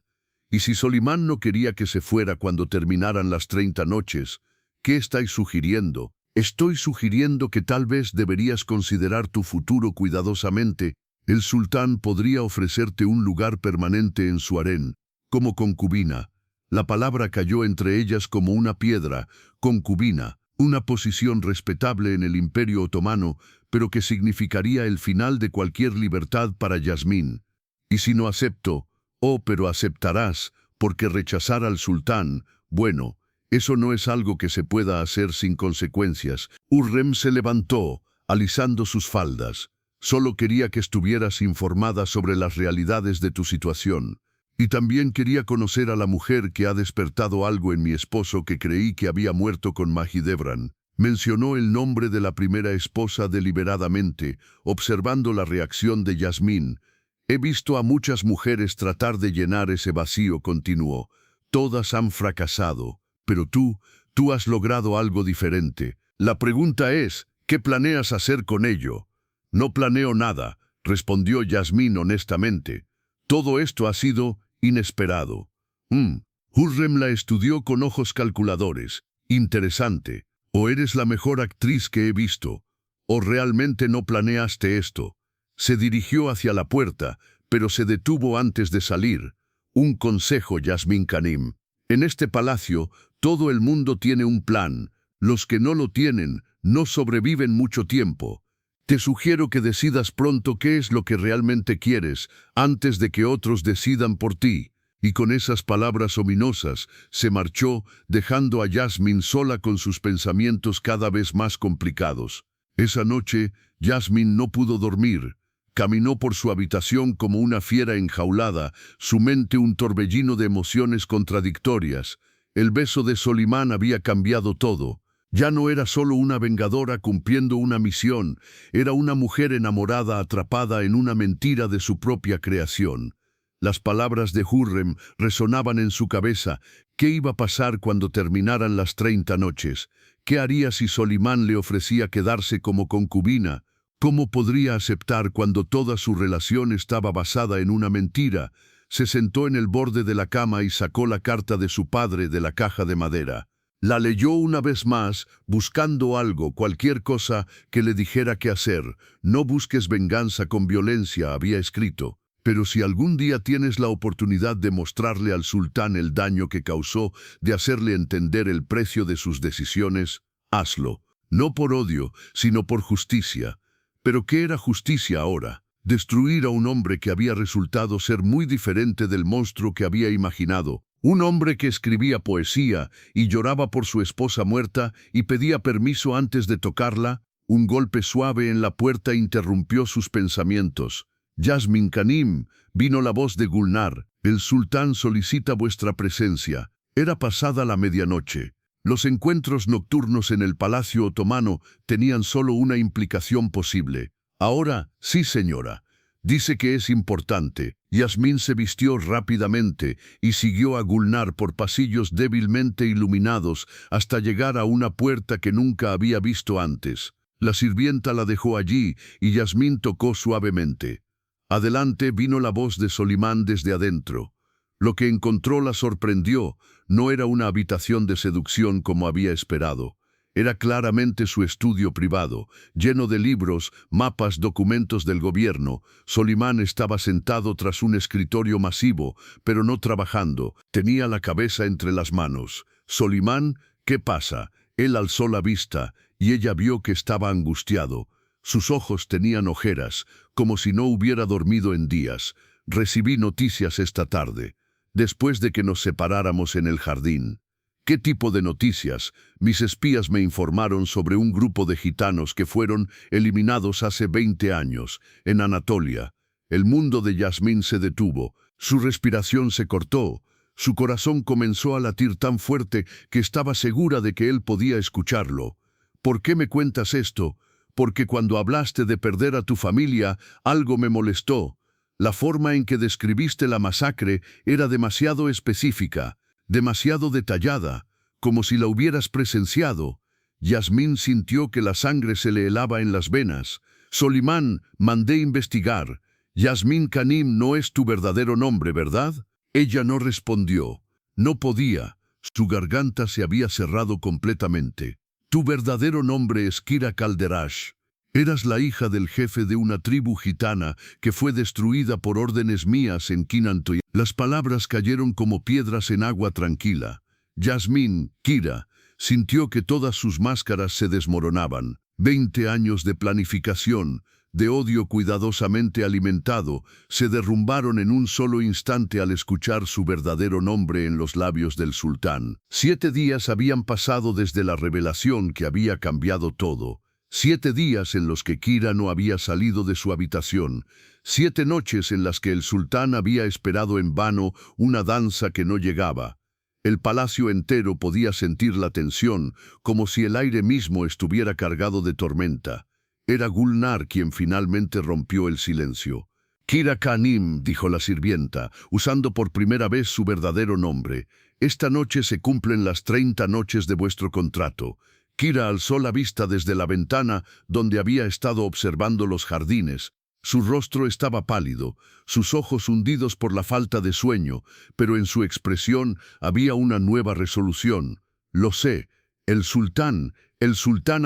¿Y si Solimán no quería que se fuera cuando terminaran las 30 noches? ¿Qué estáis sugiriendo? «Estoy sugiriendo que tal vez deberías considerar tu futuro cuidadosamente. El sultán podría ofrecerte un lugar permanente en su harén, como concubina». La palabra cayó entre ellas como una piedra. Concubina, una posición respetable en el Imperio Otomano, pero que significaría el final de cualquier libertad para Yasmín. «¿Y si no acepto?». «Oh, pero aceptarás, porque rechazar al sultán, bueno, eso no es algo que se pueda hacer sin consecuencias. Hurrem se levantó, alisando sus faldas. Solo quería que estuvieras informada sobre las realidades de tu situación. Y también quería conocer a la mujer que ha despertado algo en mi esposo que creí que había muerto con Mahidevran. Mencionó el nombre de la primera esposa deliberadamente, observando la reacción de Yasmín. He visto a muchas mujeres tratar de llenar ese vacío, continuó. Todas han fracasado, pero tú has logrado algo diferente. La pregunta es, ¿qué planeas hacer con ello? No planeo nada, respondió Yasmín honestamente. Todo esto ha sido inesperado. Hurrem la estudió con ojos calculadores. Interesante. O eres la mejor actriz que he visto, o realmente no planeaste esto. Se dirigió hacia la puerta, pero se detuvo antes de salir. Un consejo, Yasmín Kanim. En este palacio, todo el mundo tiene un plan. Los que no lo tienen, no sobreviven mucho tiempo. Te sugiero que decidas pronto qué es lo que realmente quieres, antes de que otros decidan por ti. Y con esas palabras ominosas, se marchó, dejando a Yasmín sola con sus pensamientos cada vez más complicados. Esa noche, Yasmín no pudo dormir. Caminó por su habitación como una fiera enjaulada, su mente un torbellino de emociones contradictorias. El beso de Solimán había cambiado todo. Ya no era solo una vengadora cumpliendo una misión, era una mujer enamorada atrapada en una mentira de su propia creación. Las palabras de Hurrem resonaban en su cabeza. ¿Qué iba a pasar cuando terminaran las 30 noches? ¿Qué haría si Solimán le ofrecía quedarse como concubina? ¿Cómo podría aceptar cuando toda su relación estaba basada en una mentira? Se sentó en el borde de la cama y sacó la carta de su padre de la caja de madera. La leyó una vez más, buscando algo, cualquier cosa que le dijera qué hacer. No busques venganza con violencia, había escrito. Pero si algún día tienes la oportunidad de mostrarle al sultán el daño que causó, de hacerle entender el precio de sus decisiones, hazlo. No por odio, sino por justicia. ¿Pero qué era justicia ahora? Destruir a un hombre que había resultado ser muy diferente del monstruo que había imaginado. Un hombre que escribía poesía y lloraba por su esposa muerta y pedía permiso antes de tocarla. Un golpe suave en la puerta interrumpió sus pensamientos. Yasmín Kanim, vino la voz de Gulnar. El sultán solicita vuestra presencia. Era pasada la medianoche. Los encuentros nocturnos en el palacio otomano tenían solo una implicación posible. Ahora, sí señora. Dice que es importante. Yasmín se vistió rápidamente y siguió a Gulnar por pasillos débilmente iluminados hasta llegar a una puerta que nunca había visto antes. La sirvienta la dejó allí y Yasmín tocó suavemente. Adelante vino la voz de Solimán desde adentro. Lo que encontró la sorprendió. No era una habitación de seducción como había esperado. Era claramente su estudio privado, lleno de libros, mapas, documentos del gobierno. Solimán estaba sentado tras un escritorio masivo, pero no trabajando. Tenía la cabeza entre las manos. «Solimán, ¿qué pasa?» Él alzó la vista, y ella vio que estaba angustiado. Sus ojos tenían ojeras, como si no hubiera dormido en días. Recibí noticias esta tarde, después de que nos separáramos en el jardín. ¿Qué tipo de noticias? Mis espías me informaron sobre un grupo de gitanos que fueron eliminados hace 20 años, en Anatolia. El mundo de Yasmín se detuvo, su respiración se cortó, su corazón comenzó a latir tan fuerte que estaba segura de que él podía escucharlo. ¿Por qué me cuentas esto? Porque cuando hablaste de perder a tu familia, algo me molestó. La forma en que describiste la masacre era demasiado específica, demasiado detallada, como si la hubieras presenciado. Yasmín sintió que la sangre se le helaba en las venas. Solimán, mandé investigar. Yasmín Kanim no es tu verdadero nombre, ¿verdad? Ella no respondió. No podía. Su garganta se había cerrado completamente. Tu verdadero nombre es Kira Kalderash. Eras la hija del jefe de una tribu gitana que fue destruida por órdenes mías en Kinantoy. Las palabras cayeron como piedras en agua tranquila. Yasmín, Kira, sintió que todas sus máscaras se desmoronaban. 20 años de planificación, de odio cuidadosamente alimentado, se derrumbaron en un solo instante al escuchar su verdadero nombre en los labios del sultán. 7 días habían pasado desde la revelación que había cambiado todo. 7 días en los que Kira no había salido de su habitación. 7 noches en las que el sultán había esperado en vano una danza que no llegaba. El palacio entero podía sentir la tensión, como si el aire mismo estuviera cargado de tormenta. Era Gulnar quien finalmente rompió el silencio. «Kira Khanim», dijo la sirvienta, usando por primera vez su verdadero nombre. «Esta noche se cumplen las 30 noches de vuestro contrato». Kira alzó la vista desde la ventana donde había estado observando los jardines. Su rostro estaba pálido, sus ojos hundidos por la falta de sueño, pero en su expresión había una nueva resolución. «Lo sé, el sultán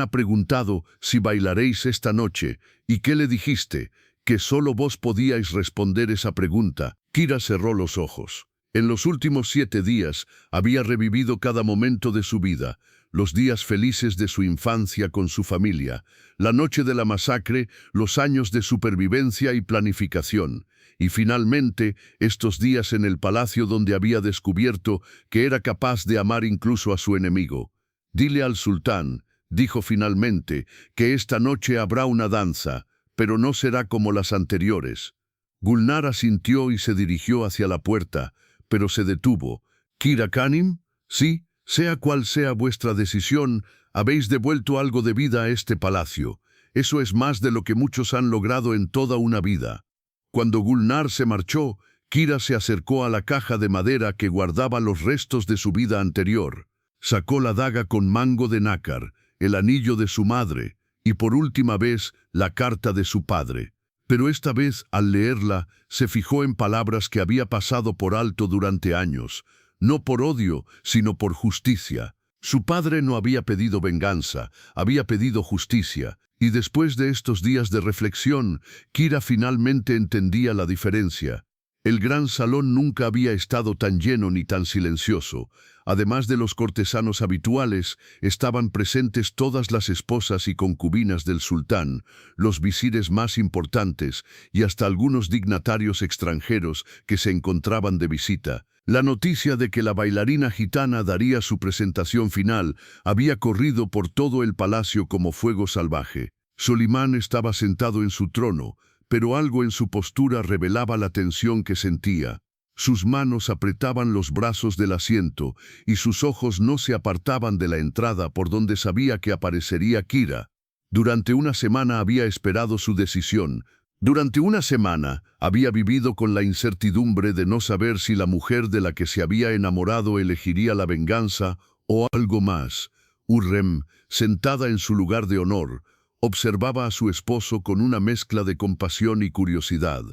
ha preguntado si bailaréis esta noche. ¿Y qué le dijiste? Que solo vos podíais responder esa pregunta». Kira cerró los ojos. En los últimos 7 días había revivido cada momento de su vida, los días felices de su infancia con su familia, la noche de la masacre, los años de supervivencia y planificación, y finalmente estos días en el palacio donde había descubierto que era capaz de amar incluso a su enemigo. «Dile al sultán», dijo finalmente, «que esta noche habrá una danza, pero no será como las anteriores». Gulnar asintió y se dirigió hacia la puerta, pero se detuvo. «¿Kira Khanim? Sí, sea cual sea vuestra decisión, habéis devuelto algo de vida a este palacio. Eso es más de lo que muchos han logrado en toda una vida». Cuando Gulnar se marchó, Kira se acercó a la caja de madera que guardaba los restos de su vida anterior. Sacó la daga con mango de nácar, el anillo de su madre y por última vez la carta de su padre. Pero esta vez, al leerla, se fijó en palabras que había pasado por alto durante años, no por odio, sino por justicia. Su padre no había pedido venganza, había pedido justicia, y después de estos días de reflexión, Kira finalmente entendía la diferencia. El gran salón nunca había estado tan lleno ni tan silencioso. Además de los cortesanos habituales, estaban presentes todas las esposas y concubinas del sultán, los visires más importantes y hasta algunos dignatarios extranjeros que se encontraban de visita. La noticia de que la bailarina gitana daría su presentación final había corrido por todo el palacio como fuego salvaje. Solimán estaba sentado en su trono, pero algo en su postura revelaba la tensión que sentía. Sus manos apretaban los brazos del asiento y sus ojos no se apartaban de la entrada por donde sabía que aparecería Kira. Durante una semana había esperado su decisión. Durante una semana había vivido con la incertidumbre de no saber si la mujer de la que se había enamorado elegiría la venganza o algo más. Hurrem, sentada en su lugar de honor, observaba a su esposo con una mezcla de compasión y curiosidad.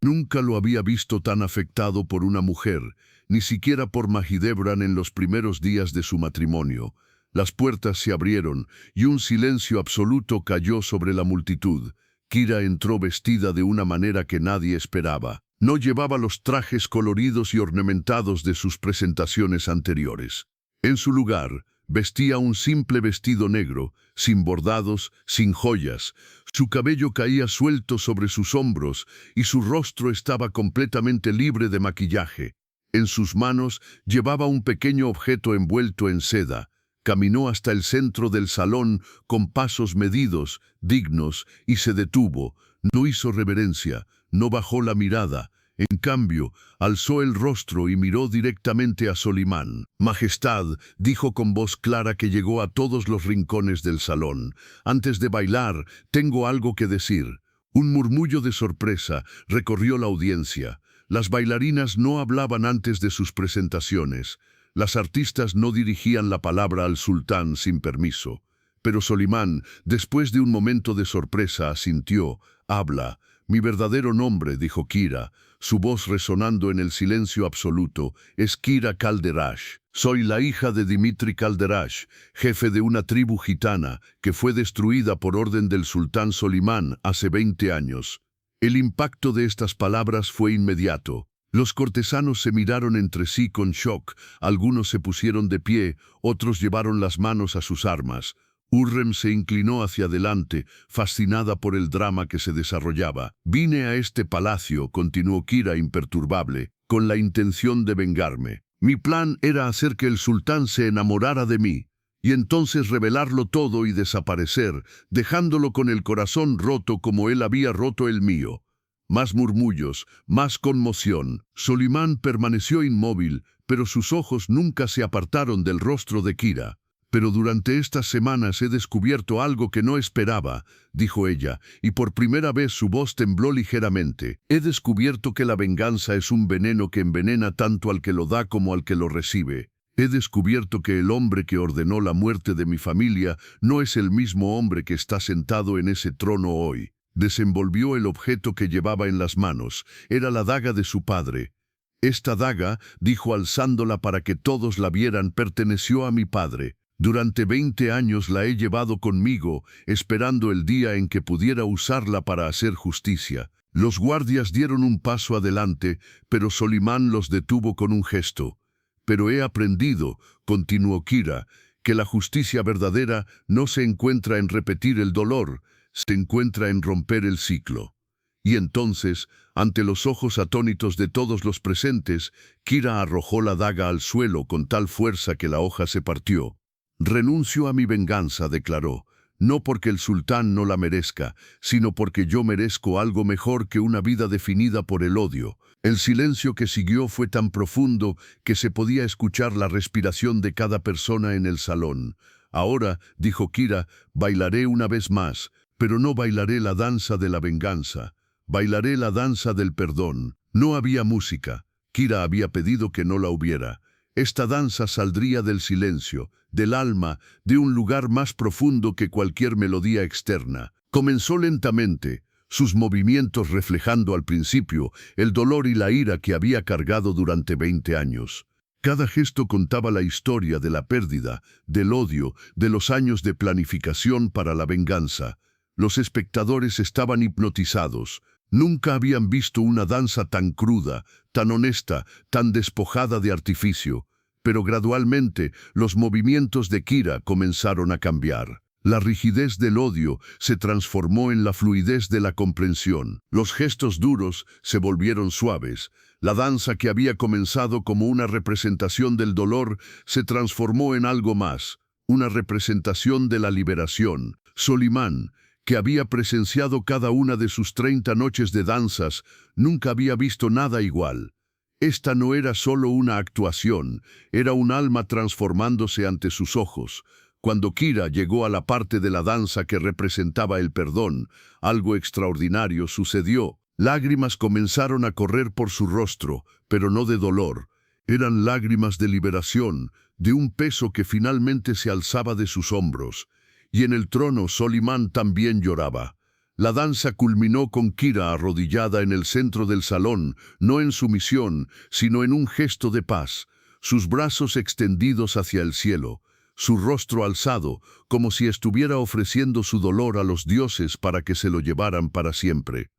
Nunca lo había visto tan afectado por una mujer, ni siquiera por Mahidevran en los primeros días de su matrimonio. Las puertas se abrieron y un silencio absoluto cayó sobre la multitud. Kira entró vestida de una manera que nadie esperaba. No llevaba los trajes coloridos y ornamentados de sus presentaciones anteriores. En su lugar, vestía un simple vestido negro, sin bordados, sin joyas. Su cabello caía suelto sobre sus hombros y su rostro estaba completamente libre de maquillaje. En sus manos llevaba un pequeño objeto envuelto en seda. Caminó hasta el centro del salón con pasos medidos, dignos, y se detuvo. No hizo reverencia, no bajó la mirada. En cambio, alzó el rostro y miró directamente a Solimán. «Majestad», dijo con voz clara que llegó a todos los rincones del salón. «Antes de bailar, tengo algo que decir». Un murmullo de sorpresa recorrió la audiencia. Las bailarinas no hablaban antes de sus presentaciones. Las artistas no dirigían la palabra al sultán sin permiso. Pero Solimán, después de un momento de sorpresa, asintió. «Habla». «Mi verdadero nombre», dijo Kira, su voz resonando en el silencio absoluto, «es Kira Kalderash. Soy la hija de Dimitri Kalderash, jefe de una tribu gitana que fue destruida por orden del sultán Solimán hace 20 años». El impacto de estas palabras fue inmediato. Los cortesanos se miraron entre sí con shock, algunos se pusieron de pie, otros llevaron las manos a sus armas. Hürrem se inclinó hacia adelante, fascinada por el drama que se desarrollaba. «Vine a este palacio», continuó Kira imperturbable, «con la intención de vengarme. Mi plan era hacer que el sultán se enamorara de mí, y entonces revelarlo todo y desaparecer, dejándolo con el corazón roto como él había roto el mío». Más murmullos, más conmoción. Solimán permaneció inmóvil, pero sus ojos nunca se apartaron del rostro de Kira. «Pero durante estas semanas he descubierto algo que no esperaba», dijo ella, y por primera vez su voz tembló ligeramente. «He descubierto que la venganza es un veneno que envenena tanto al que lo da como al que lo recibe. He descubierto que el hombre que ordenó la muerte de mi familia no es el mismo hombre que está sentado en ese trono hoy». Desenvolvió el objeto que llevaba en las manos. Era la daga de su padre. «Esta daga», dijo alzándola para que todos la vieran, «perteneció a mi padre. Durante 20 años la he llevado conmigo, esperando el día en que pudiera usarla para hacer justicia». Los guardias dieron un paso adelante, pero Solimán los detuvo con un gesto. «Pero he aprendido», continuó Kira, «que la justicia verdadera no se encuentra en repetir el dolor, se encuentra en romper el ciclo». Y entonces, ante los ojos atónitos de todos los presentes, Kira arrojó la daga al suelo con tal fuerza que la hoja se partió. «Renuncio a mi venganza», declaró, «no porque el sultán no la merezca, sino porque yo merezco algo mejor que una vida definida por el odio». El silencio que siguió fue tan profundo que se podía escuchar la respiración de cada persona en el salón. «Ahora», dijo Kira, «bailaré una vez más, pero no bailaré la danza de la venganza. Bailaré la danza del perdón». No había música. Kira había pedido que no la hubiera. Esta danza saldría del silencio, del alma, de un lugar más profundo que cualquier melodía externa. Comenzó lentamente, sus movimientos reflejando al principio el dolor y la ira que había cargado durante 20 años. Cada gesto contaba la historia de la pérdida, del odio, de los años de planificación para la venganza. Los espectadores estaban hipnotizados. Nunca habían visto una danza tan cruda, tan honesta, tan despojada de artificio. Pero gradualmente los movimientos de Kira comenzaron a cambiar. La rigidez del odio se transformó en la fluidez de la comprensión. Los gestos duros se volvieron suaves. La danza que había comenzado como una representación del dolor se transformó en algo más, una representación de la liberación. Solimán, que había presenciado cada una de sus 30 noches de danzas, nunca había visto nada igual. Esta no era solo una actuación, era un alma transformándose ante sus ojos. Cuando Kira llegó a la parte de la danza que representaba el perdón, algo extraordinario sucedió. Lágrimas comenzaron a correr por su rostro, pero no de dolor. Eran lágrimas de liberación, de un peso que finalmente se alzaba de sus hombros. Y en el trono Solimán también lloraba. La danza culminó con Kira arrodillada en el centro del salón, no en sumisión, sino en un gesto de paz, sus brazos extendidos hacia el cielo, su rostro alzado, como si estuviera ofreciendo su dolor a los dioses para que se lo llevaran para siempre.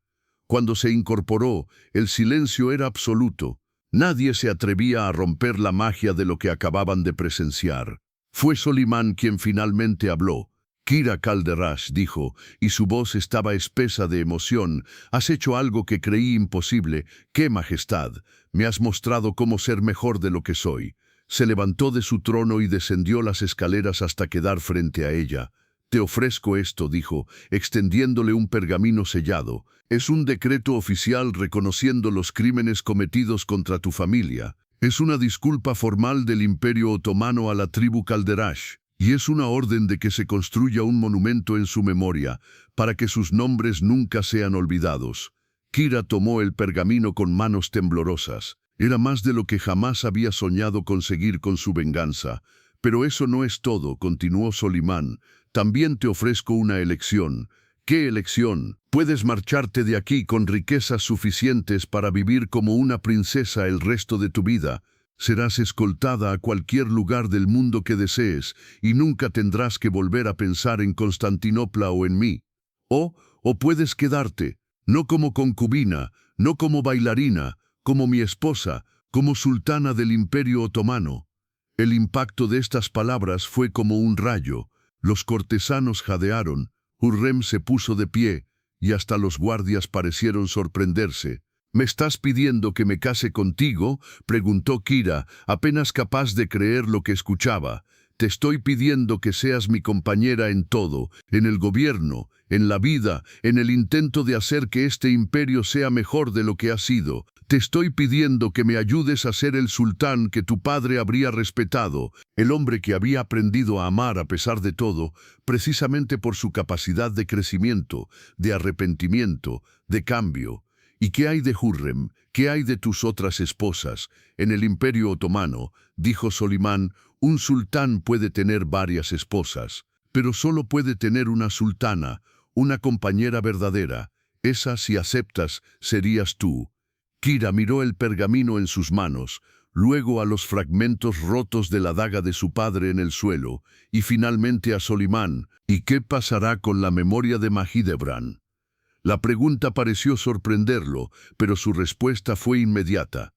Cuando se incorporó, el silencio era absoluto. Nadie se atrevía a romper la magia de lo que acababan de presenciar. Fue Solimán quien finalmente habló. «Kira Calderás», dijo, y su voz estaba espesa de emoción, «has hecho algo que creí imposible. ¡Qué majestad! Me has mostrado cómo ser mejor de lo que soy». Se levantó de su trono y descendió las escaleras hasta quedar frente a ella. «Te ofrezco esto», dijo, extendiéndole un pergamino sellado. «Es un decreto oficial reconociendo los crímenes cometidos contra tu familia. Es una disculpa formal del Imperio Otomano a la tribu Calderás. Y es una orden de que se construya un monumento en su memoria, para que sus nombres nunca sean olvidados». Kira tomó el pergamino con manos temblorosas. Era más de lo que jamás había soñado conseguir con su venganza. «Pero eso no es todo», continuó Solimán. «También te ofrezco una elección». «¿Qué elección?» «Puedes marcharte de aquí con riquezas suficientes para vivir como una princesa el resto de tu vida. Serás escoltada a cualquier lugar del mundo que desees y nunca tendrás que volver a pensar en Constantinopla o en mí. O puedes quedarte, no como concubina, no como bailarina, como mi esposa, como sultana del Imperio Otomano». El impacto de estas palabras fue como un rayo. Los cortesanos jadearon, Hurrem se puso de pie, y hasta los guardias parecieron sorprenderse. «¿Me estás pidiendo que me case contigo?», preguntó Kira, apenas capaz de creer lo que escuchaba. «Te estoy pidiendo que seas mi compañera en todo, en el gobierno, en la vida, en el intento de hacer que este imperio sea mejor de lo que ha sido. Te estoy pidiendo que me ayudes a ser el sultán que tu padre habría respetado, el hombre que había aprendido a amar a pesar de todo, precisamente por su capacidad de crecimiento, de arrepentimiento, de cambio». «¿Y qué hay de Hurrem? ¿Qué hay de tus otras esposas? En el Imperio Otomano», dijo Solimán, «un sultán puede tener varias esposas, pero solo puede tener una sultana, una compañera verdadera. Esa, si aceptas, serías tú». Kira miró el pergamino en sus manos, luego a los fragmentos rotos de la daga de su padre en el suelo, y finalmente a Solimán. «¿Y qué pasará con la memoria de Mahidevran?». La pregunta pareció sorprenderlo, pero su respuesta fue inmediata.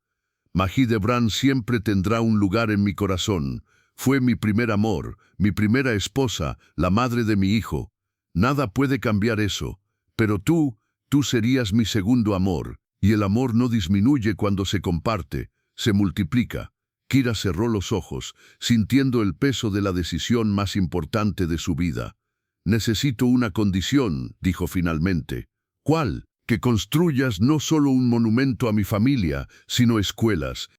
«Mahidevran siempre tendrá un lugar en mi corazón. Fue mi primer amor, mi primera esposa, la madre de mi hijo. Nada puede cambiar eso. Pero tú serías mi segundo amor, y el amor no disminuye cuando se comparte, se multiplica». Kira cerró los ojos, sintiendo el peso de la decisión más importante de su vida. «Necesito una condición», dijo finalmente. «¿Cuál?». «Que construyas no solo un monumento a mi familia, sino escuelas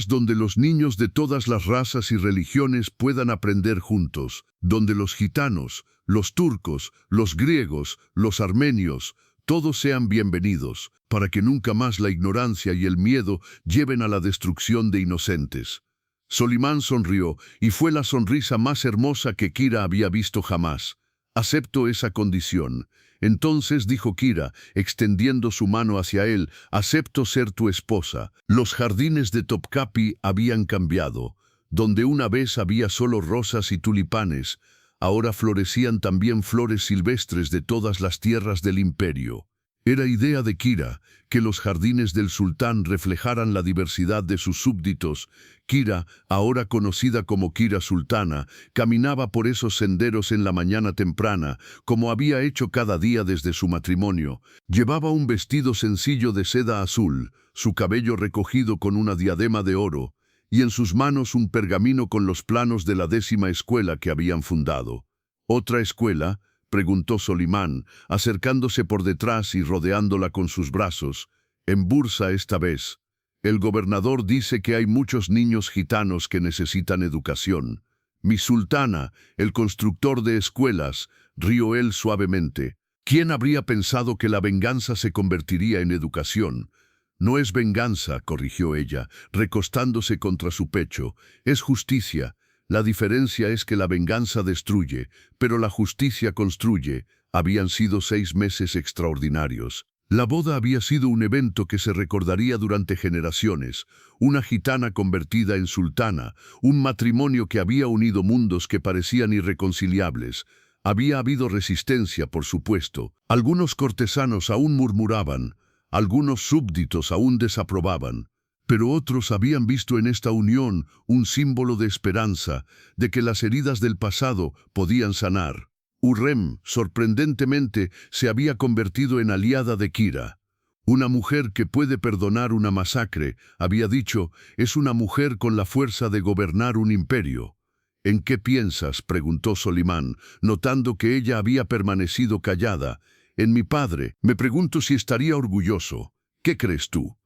donde los niños de todas las razas y religiones puedan aprender juntos, donde los gitanos, los turcos, los griegos, los armenios, todos sean bienvenidos, para que nunca más la ignorancia y el miedo lleven a la destrucción de inocentes». Solimán sonrió, y fue la sonrisa más hermosa que Kira había visto jamás. «Acepto esa condición». Entonces dijo Kira, extendiendo su mano hacia él, «acepto ser tu esposa». Los jardines de Topkapi habían cambiado. Donde una vez había solo rosas y tulipanes, ahora florecían también flores silvestres de todas las tierras del imperio. Era idea de Kira que los jardines del sultán reflejaran la diversidad de sus súbditos. Kira, ahora conocida como Kira Sultana, caminaba por esos senderos en la mañana temprana, como había hecho cada día desde su matrimonio. Llevaba un vestido sencillo de seda azul, su cabello recogido con una diadema de oro, y en sus manos un pergamino con los planos de la 10ª escuela que habían fundado. «¿Otra escuela?», preguntó Solimán, acercándose por detrás y rodeándola con sus brazos. «En Bursa esta vez. El gobernador dice que hay muchos niños gitanos que necesitan educación». «Mi sultana, el constructor de escuelas», rió él suavemente. «¿Quién habría pensado que la venganza se convertiría en educación?». «No es venganza», corrigió ella, recostándose contra su pecho. «Es justicia. La diferencia es que la venganza destruye, pero la justicia construye». Habían sido 6 meses extraordinarios. La boda había sido un evento que se recordaría durante generaciones, una gitana convertida en sultana, un matrimonio que había unido mundos que parecían irreconciliables. Había habido resistencia, por supuesto. Algunos cortesanos aún murmuraban, algunos súbditos aún desaprobaban. Pero otros habían visto en esta unión un símbolo de esperanza, de que las heridas del pasado podían sanar. Hurrem, sorprendentemente, se había convertido en aliada de Kira. «Una mujer que puede perdonar una masacre», había dicho, «es una mujer con la fuerza de gobernar un imperio». «¿En qué piensas?», preguntó Solimán, notando que ella había permanecido callada. «En mi padre. Me pregunto si estaría orgulloso. ¿Qué crees tú?».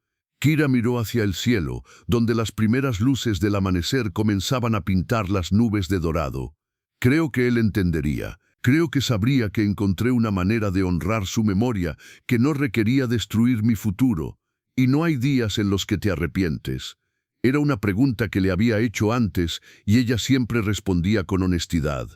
Kira miró hacia el cielo, donde las primeras luces del amanecer comenzaban a pintar las nubes de dorado. «Creo que él entendería. Creo que sabría que encontré una manera de honrar su memoria que no requería destruir mi futuro. Y no hay días en los que te arrepientes». Era una pregunta que le había hecho antes y ella siempre respondía con honestidad.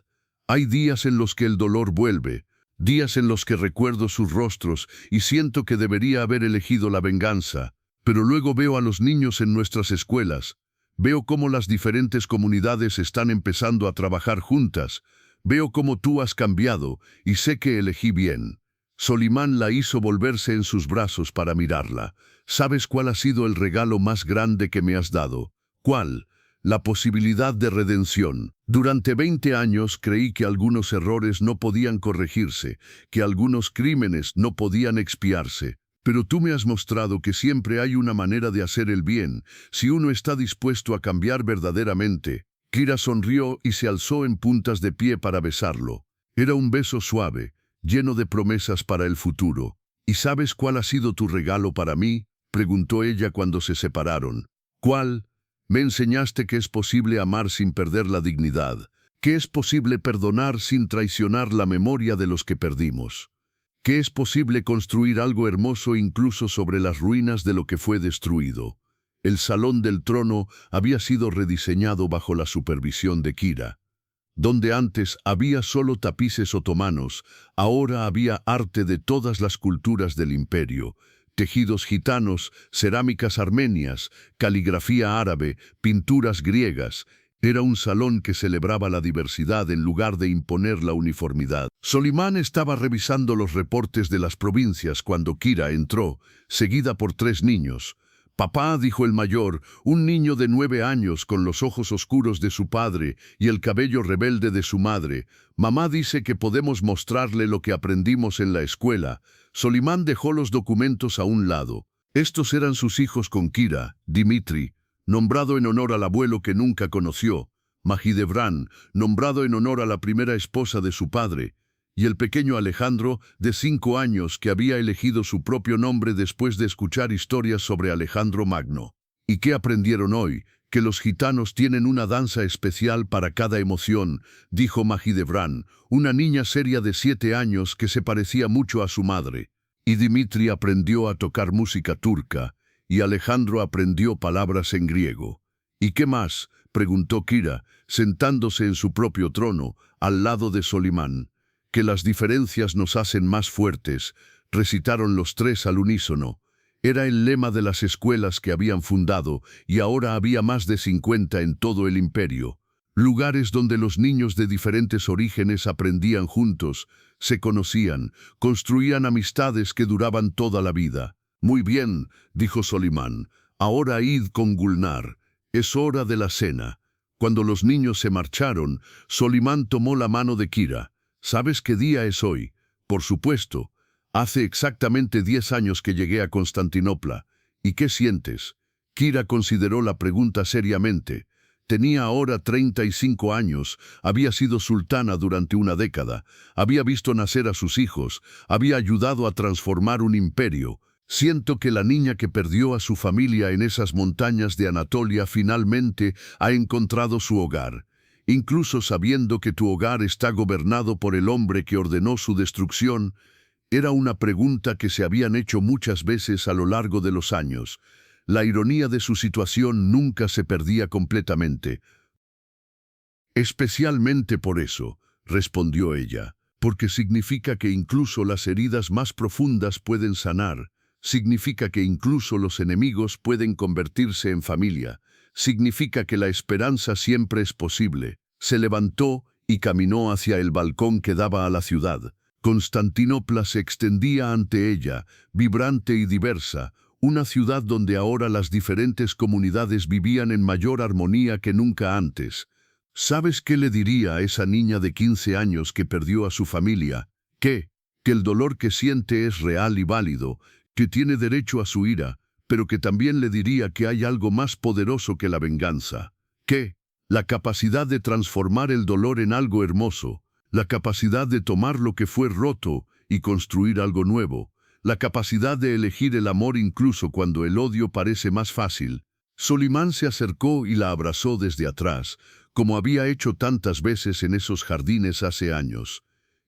«Hay días en los que el dolor vuelve, días en los que recuerdo sus rostros y siento que debería haber elegido la venganza. Pero luego veo a los niños en nuestras escuelas. Veo cómo las diferentes comunidades están empezando a trabajar juntas. Veo cómo tú has cambiado y sé que elegí bien». Solimán la hizo volverse en sus brazos para mirarla. «¿Sabes cuál ha sido el regalo más grande que me has dado?». «¿Cuál?». la posibilidad de redención. Durante 20 años creí que algunos errores no podían corregirse, que algunos crímenes no podían expiarse. Pero tú me has mostrado que siempre hay una manera de hacer el bien, si uno está dispuesto a cambiar verdaderamente. Kira sonrió y se alzó en puntas de pie para besarlo. Era un beso suave, lleno de promesas para el futuro. ¿Y sabes cuál ha sido tu regalo para mí?, preguntó ella cuando se separaron. ¿Cuál? Me enseñaste que es posible amar sin perder la dignidad, que es posible perdonar sin traicionar la memoria de los que perdimos, que es posible construir algo hermoso incluso sobre las ruinas de lo que fue destruido. El Salón del Trono había sido rediseñado bajo la supervisión de Kira. Donde antes había solo tapices otomanos, ahora había arte de todas las culturas del imperio, tejidos gitanos, cerámicas armenias, caligrafía árabe, pinturas griegas. Era un salón que celebraba la diversidad en lugar de imponer la uniformidad. Solimán estaba revisando los reportes de las provincias cuando Kira entró, seguida por 3 niños. «Papá», dijo el mayor, un niño de 9 años con los ojos oscuros de su padre y el cabello rebelde de su madre. «Mamá dice que podemos mostrarle lo que aprendimos en la escuela». Solimán dejó los documentos a un lado. Estos eran sus hijos con Kira: Dimitri, nombrado en honor al abuelo que nunca conoció; Mahidevran, nombrado en honor a la primera esposa de su padre; y el pequeño Alejandro, de 5 años, que había elegido su propio nombre después de escuchar historias sobre Alejandro Magno. ¿Y qué aprendieron hoy? Que los gitanos tienen una danza especial para cada emoción, dijo Mahidevran, una niña seria de 7 años que se parecía mucho a su madre. Y Dimitri aprendió a tocar música turca, y Alejandro aprendió palabras en griego. ¿Y qué más?, preguntó Kira, sentándose en su propio trono, al lado de Solimán. Que las diferencias nos hacen más fuertes, recitaron los 3 al unísono. Era el lema de las escuelas que habían fundado, y ahora había más de 50 en todo el imperio. Lugares donde los niños de diferentes orígenes aprendían juntos, se conocían, construían amistades que duraban toda la vida. «Muy bien», dijo Solimán, «ahora id con Gulnar. Es hora de la cena». Cuando los niños se marcharon, Solimán tomó la mano de Kira. «¿Sabes qué día es hoy?». «Por supuesto. Hace exactamente 10 años que llegué a Constantinopla». «¿Y qué sientes?». Kira consideró la pregunta seriamente. Tenía ahora 35 años, había sido sultana durante una década, había visto nacer a sus hijos, había ayudado a transformar un imperio. «Siento que la niña que perdió a su familia en esas montañas de Anatolia finalmente ha encontrado su hogar. Incluso sabiendo que tu hogar está gobernado por el hombre que ordenó su destrucción». Era una pregunta que se habían hecho muchas veces a lo largo de los años. La ironía de su situación nunca se perdía completamente. «Especialmente por eso», respondió ella, «porque significa que incluso las heridas más profundas pueden sanar. Significa que incluso los enemigos pueden convertirse en familia. Significa que la esperanza siempre es posible». Se levantó y caminó hacia el balcón que daba a la ciudad. Constantinopla se extendía ante ella, vibrante y diversa, una ciudad donde ahora las diferentes comunidades vivían en mayor armonía que nunca antes. ¿Sabes qué le diría a esa niña de 15 años que perdió a su familia? ¿Qué? Que el dolor que siente es real y válido, que tiene derecho a su ira, pero que también le diría que hay algo más poderoso que la venganza. ¿Qué? La capacidad de transformar el dolor en algo hermoso, la capacidad de tomar lo que fue roto y construir algo nuevo, la capacidad de elegir el amor incluso cuando el odio parece más fácil. Solimán se acercó y la abrazó desde atrás, como había hecho tantas veces en esos jardines hace años.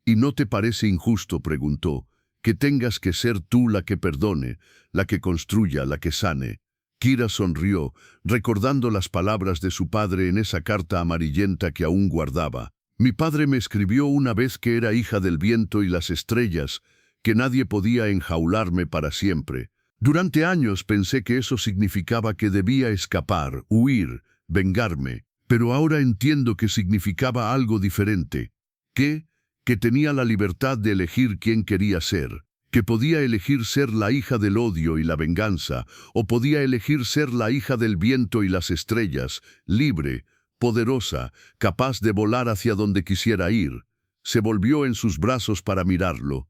«¿Y no te parece injusto?», preguntó, «que tengas que ser tú la que perdone, la que construya, la que sane». Kira sonrió, recordando las palabras de su padre en esa carta amarillenta que aún guardaba. «Mi padre me escribió una vez que era hija del viento y las estrellas, que nadie podía enjaularme para siempre. Durante años pensé que eso significaba que debía escapar, huir, vengarme, pero ahora entiendo que significaba algo diferente. ¿Qué? Que tenía la libertad de elegir quién quería ser. que podía elegir ser la hija del odio y la venganza, o podía elegir ser la hija del viento y las estrellas, libre, poderosa, capaz de volar hacia donde quisiera ir. Se volvió en sus brazos para mirarlo.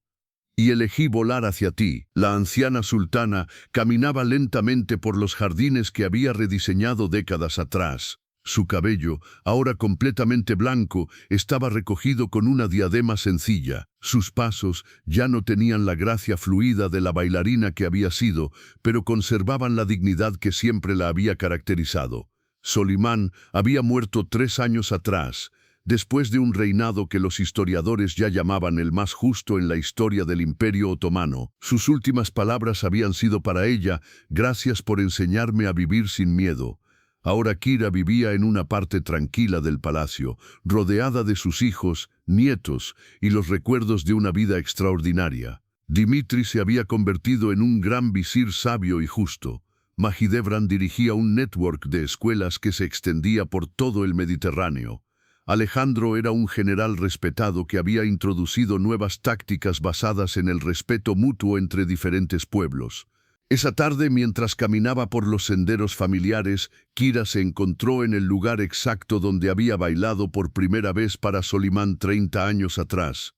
Y elegí volar hacia ti. La anciana sultana caminaba lentamente por los jardines que había rediseñado décadas atrás. Su cabello, ahora completamente blanco, estaba recogido con una diadema sencilla. Sus pasos ya no tenían la gracia fluida de la bailarina que había sido, pero conservaban la dignidad que siempre la había caracterizado. Solimán había muerto 3 años atrás, después de un reinado que los historiadores ya llamaban el más justo en la historia del Imperio Otomano. Sus últimas palabras habían sido para ella: «Gracias por enseñarme a vivir sin miedo». Ahora Kira vivía en una parte tranquila del palacio, rodeada de sus hijos, nietos y los recuerdos de una vida extraordinaria. Dimitri se había convertido en un gran visir sabio y justo. Mahidevran dirigía un network de escuelas que se extendía por todo el Mediterráneo. Alejandro era un general respetado que había introducido nuevas tácticas basadas en el respeto mutuo entre diferentes pueblos. Esa tarde, mientras caminaba por los senderos familiares, Kira se encontró en el lugar exacto donde había bailado por primera vez para Solimán 30 años atrás.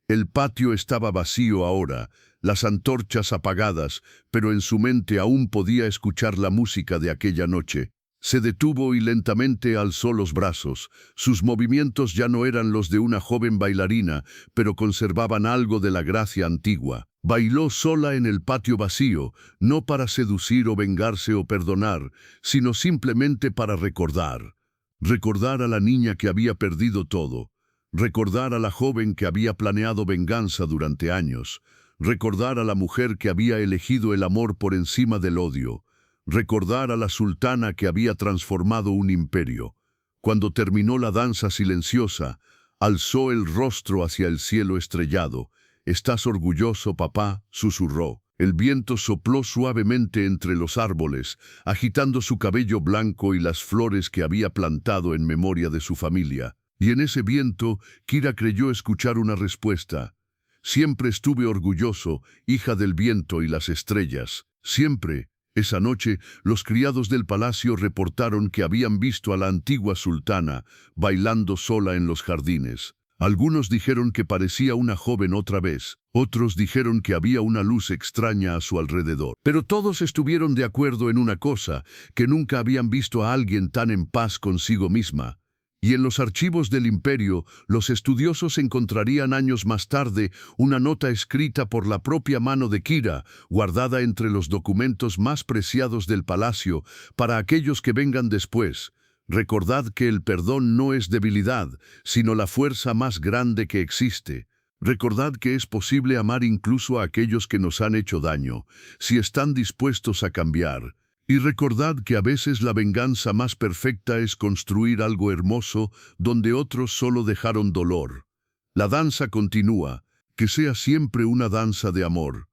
El patio estaba vacío ahora, las antorchas apagadas, pero en su mente aún podía escuchar la música de aquella noche. Se detuvo y lentamente alzó los brazos. Sus movimientos ya no eran los de una joven bailarina, pero conservaban algo de la gracia antigua. Bailó sola en el patio vacío, no para seducir o vengarse o perdonar, sino simplemente para recordar. Recordar a la niña que había perdido todo. Recordar a la joven que había planeado venganza durante años. Recordar a la mujer que había elegido el amor por encima del odio. Recordar a la sultana que había transformado un imperio. Cuando terminó la danza silenciosa, alzó el rostro hacia el cielo estrellado. «¿Estás orgulloso, papá?», susurró. El viento sopló suavemente entre los árboles, agitando su cabello blanco y las flores que había plantado en memoria de su familia. Y en ese viento, Kira creyó escuchar una respuesta. «Siempre estuve orgulloso, hija del viento y las estrellas. Siempre». Esa noche, los criados del palacio reportaron que habían visto a la antigua sultana bailando sola en los jardines. Algunos dijeron que parecía una joven otra vez, otros dijeron que había una luz extraña a su alrededor. Pero todos estuvieron de acuerdo en una cosa, que nunca habían visto a alguien tan en paz consigo misma. Y en los archivos del imperio, los estudiosos encontrarían años más tarde una nota escrita por la propia mano de Kira, guardada entre los documentos más preciados del palacio, para aquellos que vengan después. Recordad que el perdón no es debilidad, sino la fuerza más grande que existe. Recordad que es posible amar incluso a aquellos que nos han hecho daño, si están dispuestos a cambiar. Y recordad que a veces la venganza más perfecta es construir algo hermoso donde otros solo dejaron dolor. La danza continúa, que sea siempre una danza de amor.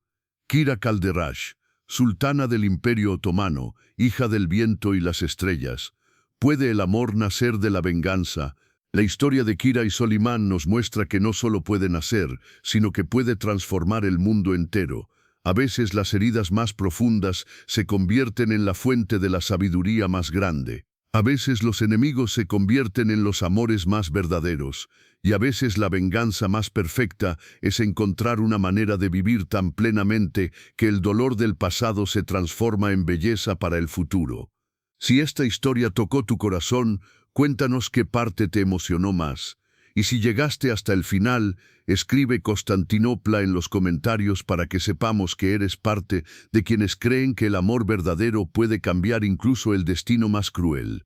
Kira Kalderash, sultana del Imperio Otomano, hija del viento y las estrellas. ¿Puede el amor nacer de la venganza? La historia de Kira y Solimán nos muestra que no solo puede nacer, sino que puede transformar el mundo entero. A veces las heridas más profundas se convierten en la fuente de la sabiduría más grande. A veces los enemigos se convierten en los amores más verdaderos. Y a veces la venganza más perfecta es encontrar una manera de vivir tan plenamente que el dolor del pasado se transforma en belleza para el futuro. Si esta historia tocó tu corazón, cuéntanos qué parte te emocionó más. Y si llegaste hasta el final, escribe Constantinopla en los comentarios para que sepamos que eres parte de quienes creen que el amor verdadero puede cambiar incluso el destino más cruel.